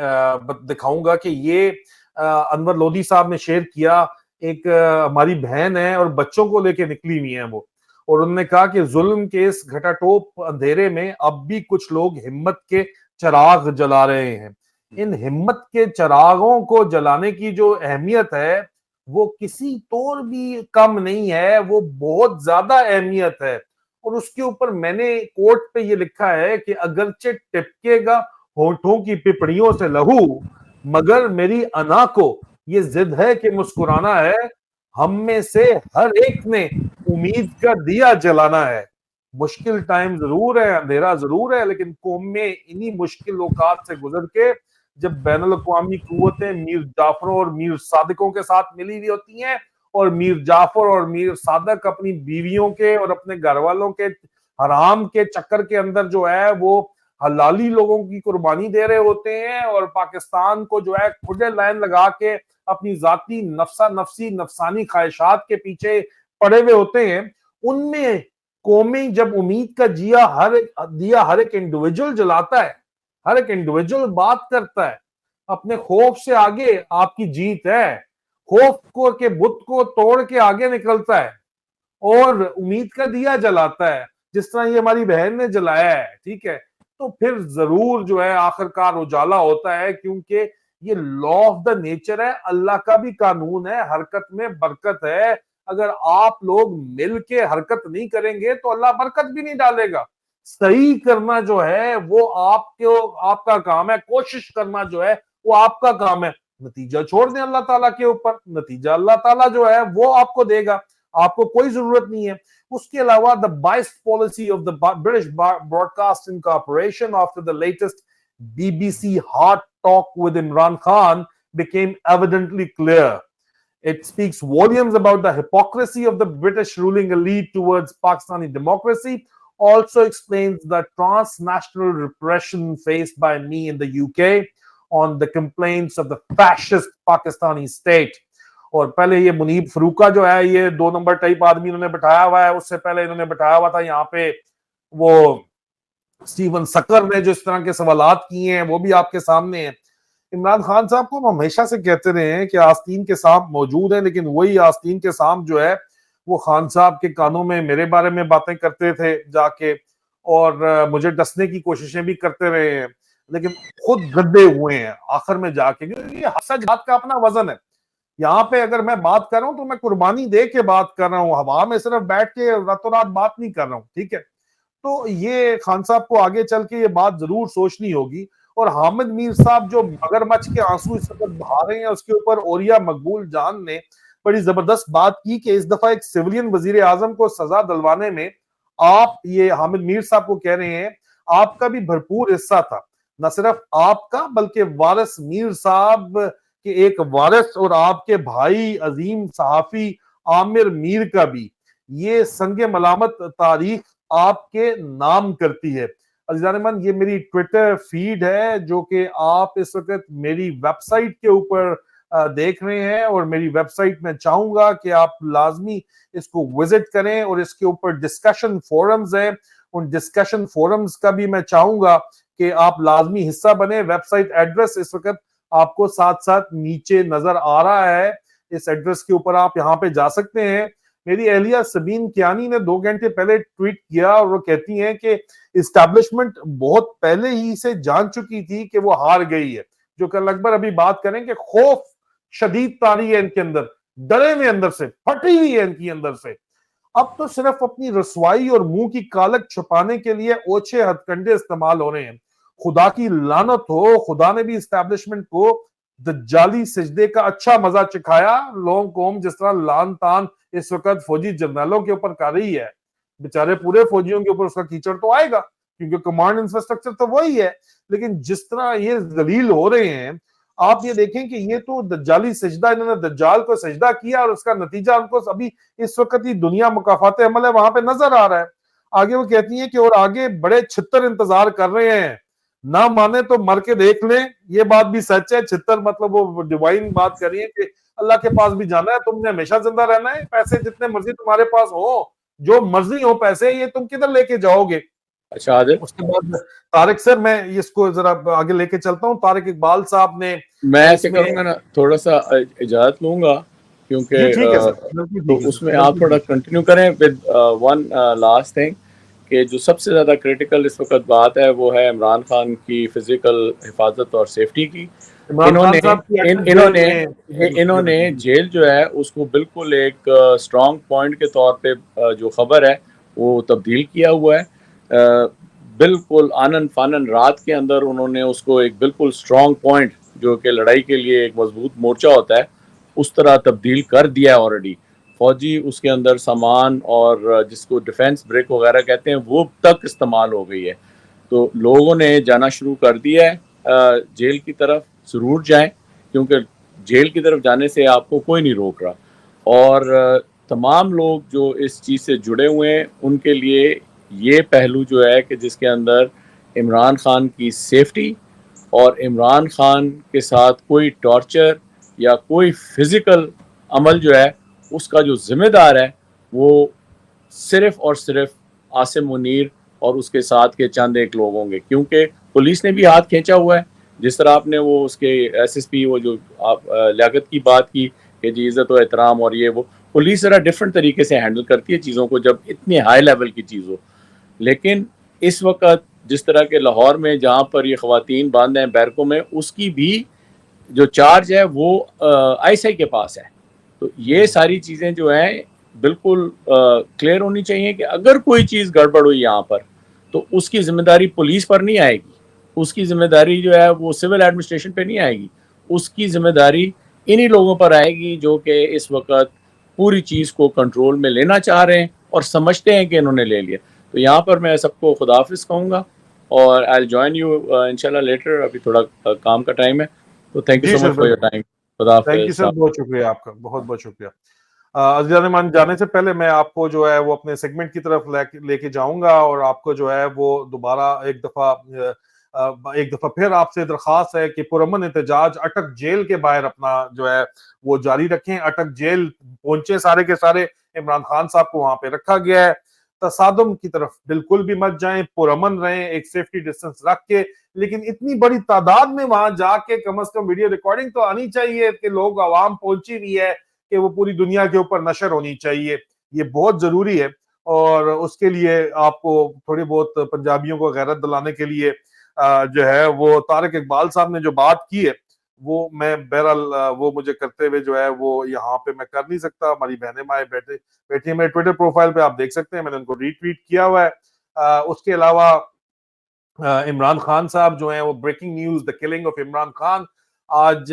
دکھاؤں گا کہ یہ انور لودھی صاحب نے شیئر کیا. ایک ہماری بہن ہے اور بچوں کو لے کے نکلی ہوئی ہیں وہ، اور انہوں نے کہا کہ ظلم کے اس گھٹا ٹوپ اندھیرے میں اب بھی کچھ لوگ ہمت کے چراغ جلا رہے ہیں. ان ہمت کے چراغوں کو جلانے کی جو اہمیت ہے وہ کسی طور بھی کم نہیں ہے، وہ بہت زیادہ اہمیت ہے. اور اس کے اوپر میں نے کوٹ پہ یہ لکھا ہے کہ اگرچہ ٹپکے گا ہونٹوں کی پپڑیوں سے لہو، مگر میری انا کو یہ ضد ہے کہ مسکرانا ہے. ہم میں سے ہر ایک نے امید کا دیا جلانا ہے. مشکل ٹائم ضرور ہے، اندھیرا ضرور ہے، لیکن قوم میں انہی مشکل اوقات سے گزر کے جب بین الاقوامی قوتیں میر جعفروں اور میر صادقوں کے ساتھ ملی ہوئی ہوتی ہیں، اور میر جعفر اور میر صادق اپنی بیویوں کے اور اپنے گھر والوں کے حرام کے چکر کے اندر جو ہے وہ حلالی لوگوں کی قربانی دے رہے ہوتے ہیں، اور پاکستان کو جو ہے کھلے لائن لگا کے اپنی ذاتی نفسانی خواہشات کے پیچھے پڑے ہوئے ہوتے ہیں. ان میں قومی جب امید کا دیا ہر ایک انڈیویجول جلاتا ہے ہر ایک انڈیویجول بات کرتا ہے, اپنے خوف سے آگے آپ کی جیت ہے, خوف کو کے بت کو توڑ کے آگے نکلتا ہے اور امید کا دیا جلاتا ہے, جس طرح یہ ہماری بہن نے جلایا ہے, ٹھیک ہے, تو پھر ضرور جو ہے آخرکار اجالا ہوتا ہے, کیونکہ یہ لا آف دا نیچر ہے, اللہ کا بھی قانون ہے, حرکت میں برکت ہے. اگر آپ لوگ مل کے حرکت نہیں کریں گے تو اللہ برکت بھی نہیں ڈالے گا. صحیح کرنا جو ہے وہ آپ کا کام ہے, کوشش کرنا جو ہے وہ آپ کا کام ہے, نتیجہ چھوڑ دیں اللہ تعالیٰ کے اوپر, نتیجہ اللہ تعالیٰ جو ہے وہ آپ کو دے گا, آپ کو کوئی ضرورت نہیں ہے. اس کے علاوہ the biased policy of the British Broadcasting Corporation after the latest BBC hot talk with Imran Khan became evidently clear. It speaks volumes about the hypocrisy of the British ruling elite towards Pakistani democracy. Also explains the transnational repression faced by me in the UK on the complaints of the fascist Pakistani state. اور پہلے یہ منیب فروقہ جو ہے یہ 2 number type آدمی انہوں نے بٹھایا ہوا ہے, اس سے پہلے انہوں نے بٹھایا ہوا تھا یہاں پہ وہ اسٹیون سکر نے جو اس طرح کے سوالات کیے ہیں وہ بھی آپ کے سامنے ہیں. عمران خان صاحب کو ہم ہمیشہ سے کہتے رہے ہیں کہ آستین کے سانپ موجود ہیں, لیکن وہی آستین کے سانپ جو ہے وہ خان صاحب کے کانوں میں میرے بارے میں باتیں کرتے تھے جا کے, اور مجھے ڈسنے کی کوششیں بھی کرتے رہے ہیں, لیکن خود گدے ہوئے ہیں آخر میں جا کے. یہ سچ بات کا اپنا وزن ہے. یہاں پہ اگر میں بات کر رہا ہوں تو میں قربانی دے کے بات کر رہا ہوں, ہوا میں صرف بیٹھ کے راتوں رات بات نہیں کر رہا ہوں, ٹھیک ہے. تو یہ خان صاحب کو آگے چل کے یہ بات ضرور سوچنی ہوگی. اور حامد میر صاحب جو مگرمچھ کے آنسو اس وقت بہا رہے ہیں, اس کے اوپر اوریا مقبول جان نے بڑی زبردست بات کی کہ اس دفعہ ایک سیولین وزیر اعظم کو سزا دلوانے میں آپ, یہ حامد میر صاحب کو کہہ رہے ہیں, آپ کا بھی بھرپور حصہ تھا. نہ صرف آپ کا بلکہ وارث میر صاحب کہ ایک وارث اور آپ کے بھائی عظیم صحافی عامر میر کا بھی. یہ سنگ ملامت تاریخ آپ کے نام کرتی ہے. عزیزان من, یہ میری ٹویٹر فیڈ ہے جو کہ آپ اس وقت میری ویب سائٹ کے اوپر دیکھ رہے ہیں, اور میری ویب سائٹ میں چاہوں گا کہ آپ لازمی اس کو وزٹ کریں, اور اس کے اوپر ڈسکشن فورمز ہیں, ان ڈسکشن فورمز کا بھی میں چاہوں گا کہ آپ لازمی حصہ بنیں. ویب سائٹ ایڈریس اس وقت آپ کو ساتھ ساتھ نیچے نظر آ رہا ہے, اس ایڈریس کے اوپر آپ یہاں پہ جا سکتے ہیں. میری اہلیہ سبین کیانی نے 2 گھنٹے پہلے ٹویٹ کیا, اور وہ کہتی ہیں کہ اسٹیبلشمنٹ بہت پہلے ہی سے جان چکی تھی کہ وہ ہار گئی ہے, جو کہ اکبر ابھی بات کریں کہ خوف شدید طاری ہے ان کے اندر, ڈرے ہوئے اندر سے, پھٹی ہوئی ہے ان کی اندر سے. اب تو صرف اپنی رسوائی اور منہ کی کالک چھپانے کے لیے اوچھے ہتھ کنڈے استعمال ہو رہے ہیں. خدا کی لعنت ہو, خدا نے بھی اسٹیبلشمنٹ کو دجالی سجدے کا اچھا مزہ چکھایا لوگوں کو, جس طرح لان تان اس وقت فوجی جنرلوں کے اوپر کر رہی ہے. بیچارے پورے فوجیوں کے اوپر اس کا کیچڑ تو آئے گا کیونکہ کمانڈ انفراسٹرکچر تو وہی ہے, لیکن جس طرح یہ ذلیل ہو رہے ہیں, آپ یہ دیکھیں کہ یہ تو دجالی سجدہ, انہوں نے دجال کو سجدہ کیا اور اس کا نتیجہ ان کو ابھی اس وقت ہی دنیا مکافات عمل ہے وہاں پہ نظر آ رہا ہے. آگے وہ کہتی ہیں کہ اور آگے بڑے چھتر انتظار کر رہے ہیں, نہ مانے تو مر کے دیکھ لیں. یہ بات بھی سچ ہے, چھتر مطلب وہ ڈیوائن بات کر رہی ہے کہ اللہ کے پاس بھی جانا ہے, تم نے ہمیشہ زندہ رہنا ہے, پیسے جتنے مرضی تمہارے پاس ہو, جو مرضی ہو پیسے, یہ تم کدھر لے کے جاؤ گے. اچھا عادل, اس کے بعد طارق سر, میں اس کو ذرا آگے لے کے چلتا ہوں. طارق اقبال صاحب نے, میں ایسے کروں گا نا, تھوڑا سا اجازت لوں گا کیونکہ تو اس میں آپ تھوڑا کنٹینیو کریں ود ون لاسٹ تھنگ, کہ جو سب سے زیادہ کریٹیکل اس وقت بات ہے وہ ہے عمران خان کی فزیکل حفاظت اور سیفٹی کی. انہوں نے جیل جو ہے اس کو بالکل ایک اسٹرانگ پوائنٹ کے طور پہ جو خبر ہے وہ تبدیل کیا ہوا ہے. بالکل آنن فانن رات کے اندر انہوں نے اس کو ایک بالکل اسٹرانگ پوائنٹ جو کہ لڑائی کے لیے ایک مضبوط مورچہ ہوتا ہے اس طرح تبدیل کر دیا ہے آلریڈی. فوجی اس کے اندر سامان اور جس کو ڈیفینس بریک وغیرہ کہتے ہیں وہ تک استعمال ہو گئی ہے. تو لوگوں نے جانا شروع کر دیا ہے جیل کی طرف. ضرور جائیں کیونکہ جیل کی طرف جانے سے آپ کو کوئی نہیں روک رہا. اور تمام لوگ جو اس چیز سے جڑے ہوئے ہیں ان کے لیے یہ پہلو جو ہے کہ جس کے اندر عمران خان کی سیفٹی اور عمران خان کے ساتھ کوئی ٹارچر یا کوئی فزیکل عمل جو ہے اس کا جو ذمہ دار ہے وہ صرف اور صرف عاصم منیر اور اس کے ساتھ کے چند ایک لوگ ہوں گے، کیونکہ پولیس نے بھی ہاتھ کھینچا ہوا ہے. جس طرح آپ نے وہ اس کے ایس ایس پی وہ جو آپ لیاقت کی بات کی کہ جی عزت و احترام اور یہ وہ، پولیس ذرا ڈفرینٹ طریقے سے ہینڈل کرتی ہے چیزوں کو جب اتنی ہائی لیول کی چیز ہو. لیکن اس وقت جس طرح کے لاہور میں جہاں پر یہ خواتین بند ہیں بیرکوں میں، اس کی بھی جو چارج ہے وہ آئی ایس آئی کے پاس ہے. تو یہ ساری چیزیں جو ہیں بالکل کلیئر ہونی چاہیے کہ اگر کوئی چیز گڑبڑ ہوئی یہاں پر تو اس کی ذمہ داری پولیس پر نہیں آئے گی، اس کی ذمہ داری جو ہے وہ سول ایڈمنسٹریشن پہ نہیں آئے گی، اس کی ذمہ داری انہی لوگوں پر آئے گی جو کہ اس وقت پوری چیز کو کنٹرول میں لینا چاہ رہے ہیں اور سمجھتے ہیں کہ انہوں نے لے لیا. تو یہاں پر میں سب کو خداحافظ کہوں گا اور I'll join you انشاءاللہ لیٹر. ابھی تھوڑا کام کا ٹائم ہے. تو تھینک یو جی so sir much for your بالکل، ٹائم. خدا تھینک یو حافظ. سر، بہت شکریہ آپ کا، بہت بہت شکریہ. عزیزان مان جانے سے پہلے میں آپ کو جو ہے وہ اپنے سیگمنٹ کی طرف لے کے جاؤں گا اور آپ کو جو ہے وہ دوبارہ ایک دفعہ پھر آپ سے درخواست ہے کہ پرامن احتجاج اٹک جیل کے باہر اپنا جو ہے وہ جاری رکھیں. اٹک جیل پہنچے سارے کے سارے، عمران خان صاحب کو وہاں پہ رکھا گیا ہے. تصادم کی طرف بالکل بھی مت جائیں، پرامن رہیں، ایک سیفٹی ڈسٹنس رکھ کے. لیکن اتنی بڑی تعداد میں وہاں جا کے کم از کم ویڈیو ریکارڈنگ تو آنی چاہیے کہ لوگ عوام پہنچی ہوئی ہے کہ وہ پوری دنیا کے اوپر نشر ہونی چاہیے. یہ بہت ضروری ہے اور اس کے لیے آپ کو تھوڑی بہت پنجابیوں کو غیرت دلانے کے لیے جو ہے وہ طارق اقبال صاحب نے جو بات کی ہے وہ میں بہرحال وہ مجھے کرتے ہوئے جو ہے وہ یہاں پہ میں کر نہیں سکتا. ہماری بہنیں مائیں بیٹھی ہیں، میرے ٹویٹر پروفائل پہ آپ دیکھ سکتے ہیں، میں نے ان کو ری ٹویٹ کیا ہوا ہے. اس کے علاوہ عمران خان صاحب جو ہیں وہ breaking news the killing of Imran Khan آج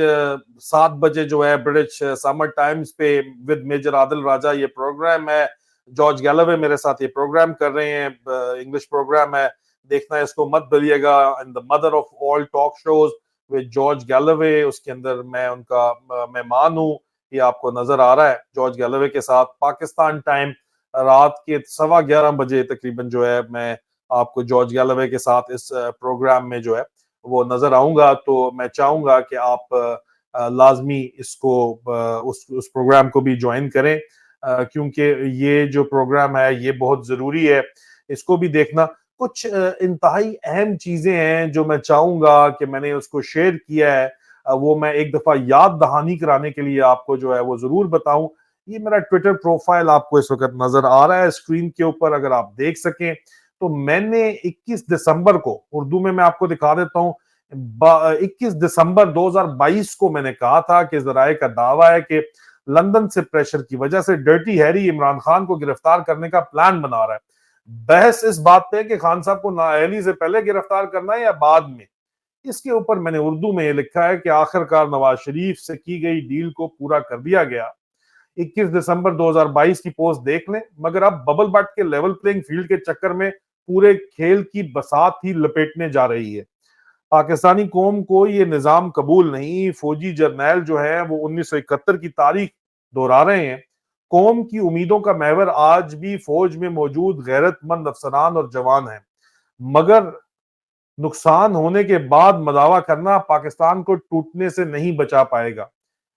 7 بجے جو ہے برٹش سمر ٹائمز پہ ود میجر عادل راجہ یہ پروگرام ہے. جارج گیلوے میرے ساتھ یہ پروگرام کر رہے ہیں، انگلش پروگرام ہے، دیکھنا ہے اس کو مت بھولیے گا. In the mother of all talk shows with George Galloway, اس کے اندر میں ان کا مہمان ہوں. یہ آپ کو نظر آ رہا ہے جارج گیلوے کے ساتھ. پاکستان ٹائم رات کے 11:15 بجے تقریباً جو ہے میں آپ کو جارج گیلوے کے ساتھ اس پروگرام میں جو ہے وہ نظر آؤں گا. تو میں چاہوں گا کہ آپ لازمی اس کو اس پروگرام کو بھی جوائن کریں کیونکہ یہ جو پروگرام ہے یہ بہت ضروری ہے اس کو بھی دیکھنا. کچھ انتہائی اہم چیزیں ہیں جو میں چاہوں گا کہ میں نے اس کو شیئر کیا ہے وہ میں ایک دفعہ یاد دہانی کرانے کے لیے آپ کو جو ہے وہ ضرور بتاؤں. یہ میرا ٹویٹر پروفائل آپ کو اس وقت نظر آ رہا ہے اسکرین کے اوپر، اگر آپ دیکھ سکیں تو میں نے 21 دسمبر کو، اردو میں آپ کو دکھا دیتا ہوں، 21 دسمبر 2022 کو میں نے کہا تھا کہ ذرائع کا دعویٰ ہے کہ لندن سے پریشر کی وجہ سے ڈرٹی ہیری عمران خان کو گرفتار کرنے کا پلان بنا رہا ہے. بحث اس بات پہ کہ خان صاحب کو نااہلی سے پہلے گرفتار کرنا ہے یا بعد میں. اس کے اوپر میں نے اردو میں یہ لکھا ہے کہ آخرکار نواز شریف سے کی گئی ڈیل کو پورا کر دیا گیا. 21 دسمبر 2022 کی پوسٹ دیکھ لیں. مگر اب ببل بٹ کے لیول پلینگ فیلڈ کے چکر میں پورے کھیل کی بساط ہی لپیٹنے جا رہی ہے. پاکستانی قوم کو یہ نظام قبول نہیں. فوجی جرنیل جو ہے وہ 1971 کی تاریخ دہرا رہے ہیں. قوم کی امیدوں کا محور آج بھی فوج میں موجود غیرت مند افسران اور جوان ہیں. مگر نقصان ہونے کے بعد مداوع کرنا پاکستان کو ٹوٹنے سے نہیں بچا پائے گا.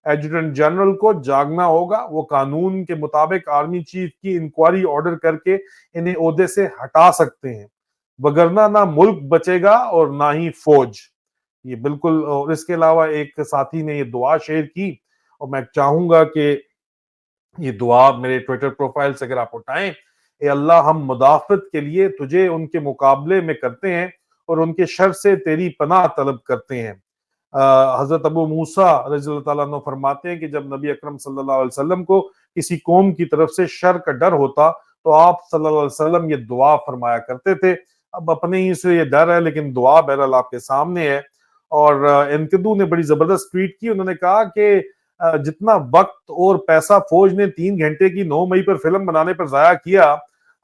ایڈجوٹنٹ جنرل کو جاگنا ہوگا. وہ قانون کے مطابق آرمی چیف کی انکوائری آرڈر کر کے انہیں عہدے سے ہٹا سکتے ہیں، وگرنہ نہ ملک بچے گا اور نہ ہی فوج. یہ بالکل. اور اس کے علاوہ ایک ساتھی نے یہ دعا شیئر کی اور میں چاہوں گا کہ یہ دعا میرے ٹویٹر پروفائل سے اگر آپ اٹھائیں، اے اللہ ہم مدافعت کے لیے تجھے ان کے مقابلے میں کرتے ہیں اور ان کے شر سے تیری پناہ طلب کرتے ہیں. حضرت ابو موسیٰ رضی اللہ تعالیٰ عنہ فرماتے ہیں کہ جب نبی اکرم صلی اللہ علیہ وسلم کو کسی قوم کی طرف سے شر کا ڈر ہوتا تو آپ صلی اللہ علیہ وسلم یہ دعا فرمایا کرتے تھے. اب اپنے ہی سے یہ ڈر ہے لیکن دعا بہرحال آپ کے سامنے ہے. اور انکدو نے بڑی زبردست ٹویٹ کی. انہوں نے کہا کہ جتنا وقت اور پیسہ فوج نے 3 گھنٹے کی 9 مئی پر فلم بنانے پر ضائع کیا،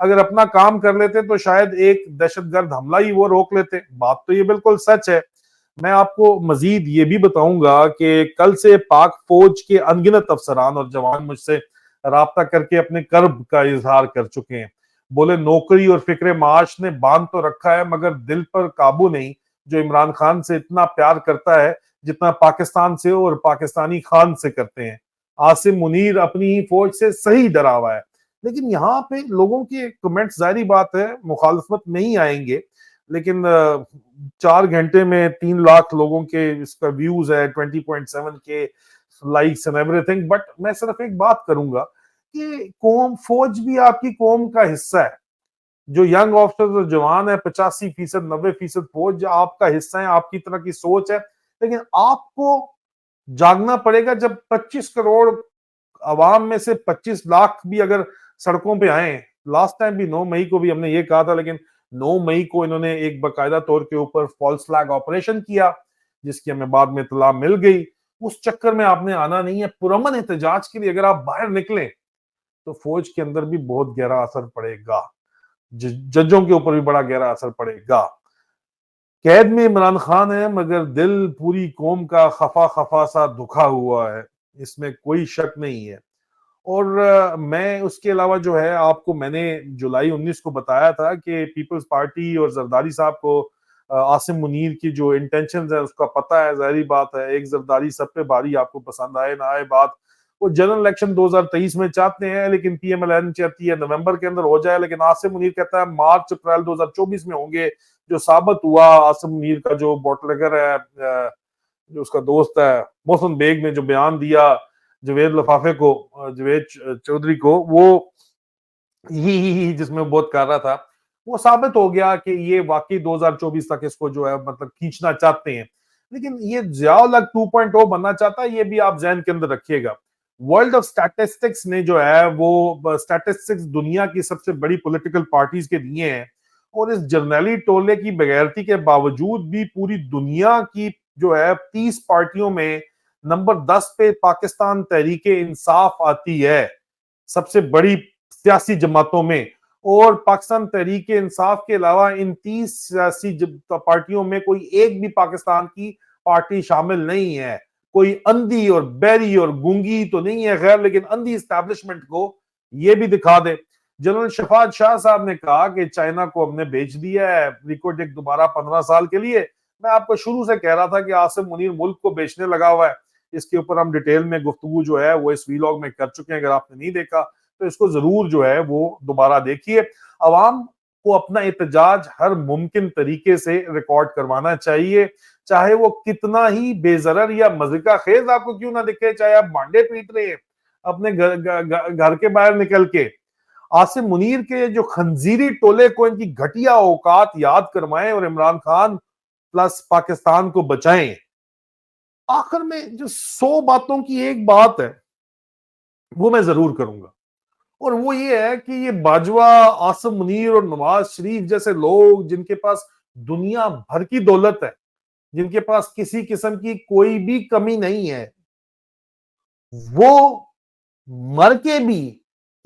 اگر اپنا کام کر لیتے تو شاید ایک دہشت گرد حملہ ہی وہ روک لیتے. بات تو یہ بالکل سچ ہے. میں آپ کو مزید یہ بھی بتاؤں گا کہ کل سے پاک فوج کے انگنت افسران اور جوان مجھ سے رابطہ کر کے اپنے کرب کا اظہار کر چکے ہیں. بولے نوکری اور فکر معاش نے باندھ تو رکھا ہے مگر دل پر قابو نہیں، جو عمران خان سے اتنا پیار کرتا ہے جتنا پاکستان سے اور پاکستانی خان سے کرتے ہیں. عاصم منیر اپنی ہی فوج سے صحیح ڈرا ہوا ہے. لیکن یہاں پہ لوگوں کے کمنٹ ظاہری بات ہے مخالفت نہیں آئیں گے، لیکن 4 گھنٹے میں 3 لاکھ لوگوں کے اس کا ویوز ہے، 20.7 کے likes and every thing. But میں صرف ایک بات کروں گا کہ قوم فوج بھی آپ کی قوم کا حصہ ہے. جو ینگ آفیسر اور جوان ہے 85%، 90% فوج آپ کا حصہ ہے، آپ کی طرح کی سوچ ہے. لیکن آپ کو جاگنا پڑے گا جب 25 کروڑ عوام میں سے 25 لاکھ بھی اگر سڑکوں پہ آئیں. لاسٹ ٹائم بھی 9 مئی کو بھی ہم نے یہ کہا تھا، لیکن 9 مئی کو انہوں نے ایک باقاعدہ طور کے اوپر فالس فلیگ آپریشن کیا جس کی ہمیں بعد میں اطلاع مل گئی. اس چکر میں آپ نے آنا نہیں ہے. پرامن احتجاج کے لیے اگر آپ باہر نکلیں تو فوج کے اندر بھی بہت گہرا اثر پڑے گا، ججوں کے اوپر بھی بڑا گہرا اثر پڑے گا. قید میں عمران خان ہے مگر دل پوری قوم کا خفا خفا سا دکھا ہوا ہے، اس میں کوئی شک نہیں ہے. اور میں اس کے علاوہ جو ہے آپ کو میں نے جولائی 19 کو بتایا تھا کہ پیپلز پارٹی اور زرداری صاحب کو عاصم منیر کی جو انٹینشنز ہے اس کا پتہ ہے. ظاہری بات ہے ایک زرداری سب پہ بھاری، آپ کو پسند آئے نہ آئے بات. وہ جنرل الیکشن 2023 میں چاہتے ہیں لیکن پی ایم ایل این چاہتی ہے نومبر کے اندر ہو جائے، لیکن عاصم منیر کہتا ہے مارچ اپریل 2024 میں ہوں گے. جو ثابت ہوا عاصم منیر کا جو بوٹلگر ہے، جو اس کا دوست ہے محسن بیگ نے جو بیان دیا جوید لفافے کو، جوید چودھری کو، وہ ہی جس میں بہت کر رہا تھا، وہ ثابت ہو گیا کہ یہ واقعی 2024 تک اس کو جو ہے مطلب کھینچنا چاہتے ہیں. لیکن یہ ضیاء الحق 2.0 بننا چاہتا ہے، یہ بھی آپ ذہن کے اندر رکھیے گا. ورلڈ آف سٹیٹسٹکس نے جو ہے وہ سٹیٹسٹکس دنیا کی سب سے بڑی پولیٹیکل پارٹیز کے دیے ہیں، اور اس جرنیلی ٹولے کی بغیرتی کے باوجود بھی پوری دنیا کی جو ہے 30 پارٹیوں میں نمبر 10 پہ پاکستان تحریک انصاف آتی ہے سب سے بڑی سیاسی جماعتوں میں. اور پاکستان تحریک انصاف کے علاوہ ان 30 سیاسی پارٹیوں میں کوئی ایک بھی پاکستان کی پارٹی شامل نہیں ہے. کوئی اندھی اور بیری اور گونگی تو نہیں ہے خیر، لیکن اندھی اسٹیبلشمنٹ کو یہ بھی دکھا دے. جنرل شفاعت شاہ صاحب نے کہا کہ چائنا کو ہم نے بیچ دیا ہے ریکوڈک دوبارہ 15 سال کے لیے. میں آپ کو شروع سے کہہ رہا تھا کہ عاصم منیر ملک کو بیچنے لگا ہوا ہے. اس کے اوپر ہم ڈیٹیل میں گفتگو جو ہے وہ اس ویلاگ میں کر چکے ہیں، اگر آپ نے نہیں دیکھا تو اس کو ضرور جو ہے وہ دوبارہ دیکھیے. عوام کو اپنا احتجاج ہر ممکن طریقے سے ریکارڈ کروانا چاہیے، چاہے وہ کتنا ہی بے ضرر یا مذاق خیز آپ کو کیوں نہ دکھے، چاہے آپ بانڈے پیٹ رہے ہیں اپنے گھر کے باہر نکل کے. عاصم منیر کے جو خنزیری ٹولے کو ان کی گھٹیا اوقات یاد کروائیں اور عمران خان پلس پاکستان کو بچائیں. آخر میں جو 100 باتوں کی ایک بات ہے وہ میں ضرور کروں گا، اور وہ یہ ہے کہ یہ باجوہ، عاصم منیر اور نواز شریف جیسے لوگ جن کے پاس دنیا بھر کی دولت ہے، جن کے پاس کسی قسم کی کوئی بھی کمی نہیں ہے، وہ مر کے بھی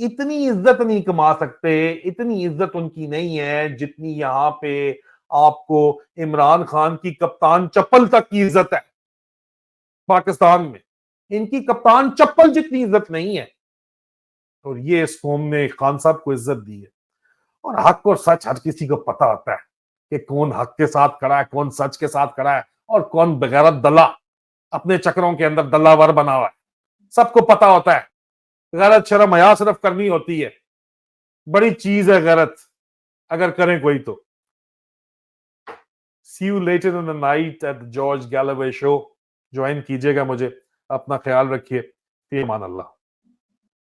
اتنی عزت نہیں کما سکتے. اتنی عزت ان کی نہیں ہے جتنی یہاں پہ آپ کو عمران خان کی کپتان چپل تک کی عزت ہے. پاکستان میں ان کی کپتان چپل جتنی عزت نہیں ہے، اور یہ اس قوم نے خان صاحب کو عزت دی ہے. اور حق اور سچ ہر کسی کو پتا ہوتا ہے کہ کون حق کے ساتھ کھڑا ہے، کون سچ کے ساتھ کھڑا ہے، اور کون بغیرت دلہ اپنے چکروں کے اندر دلہ ور بنا ہوا ہے. سب کو پتا ہوتا ہے. غیرت شرم حیا صرف کرنی ہوتی ہے، بڑی چیز ہے غیرت اگر کریں کوئی تو. See you later in the night at the George Galloway show. Join کیجئے گا مجھے. اپنا خیال رکھیے. فی امان اللہ.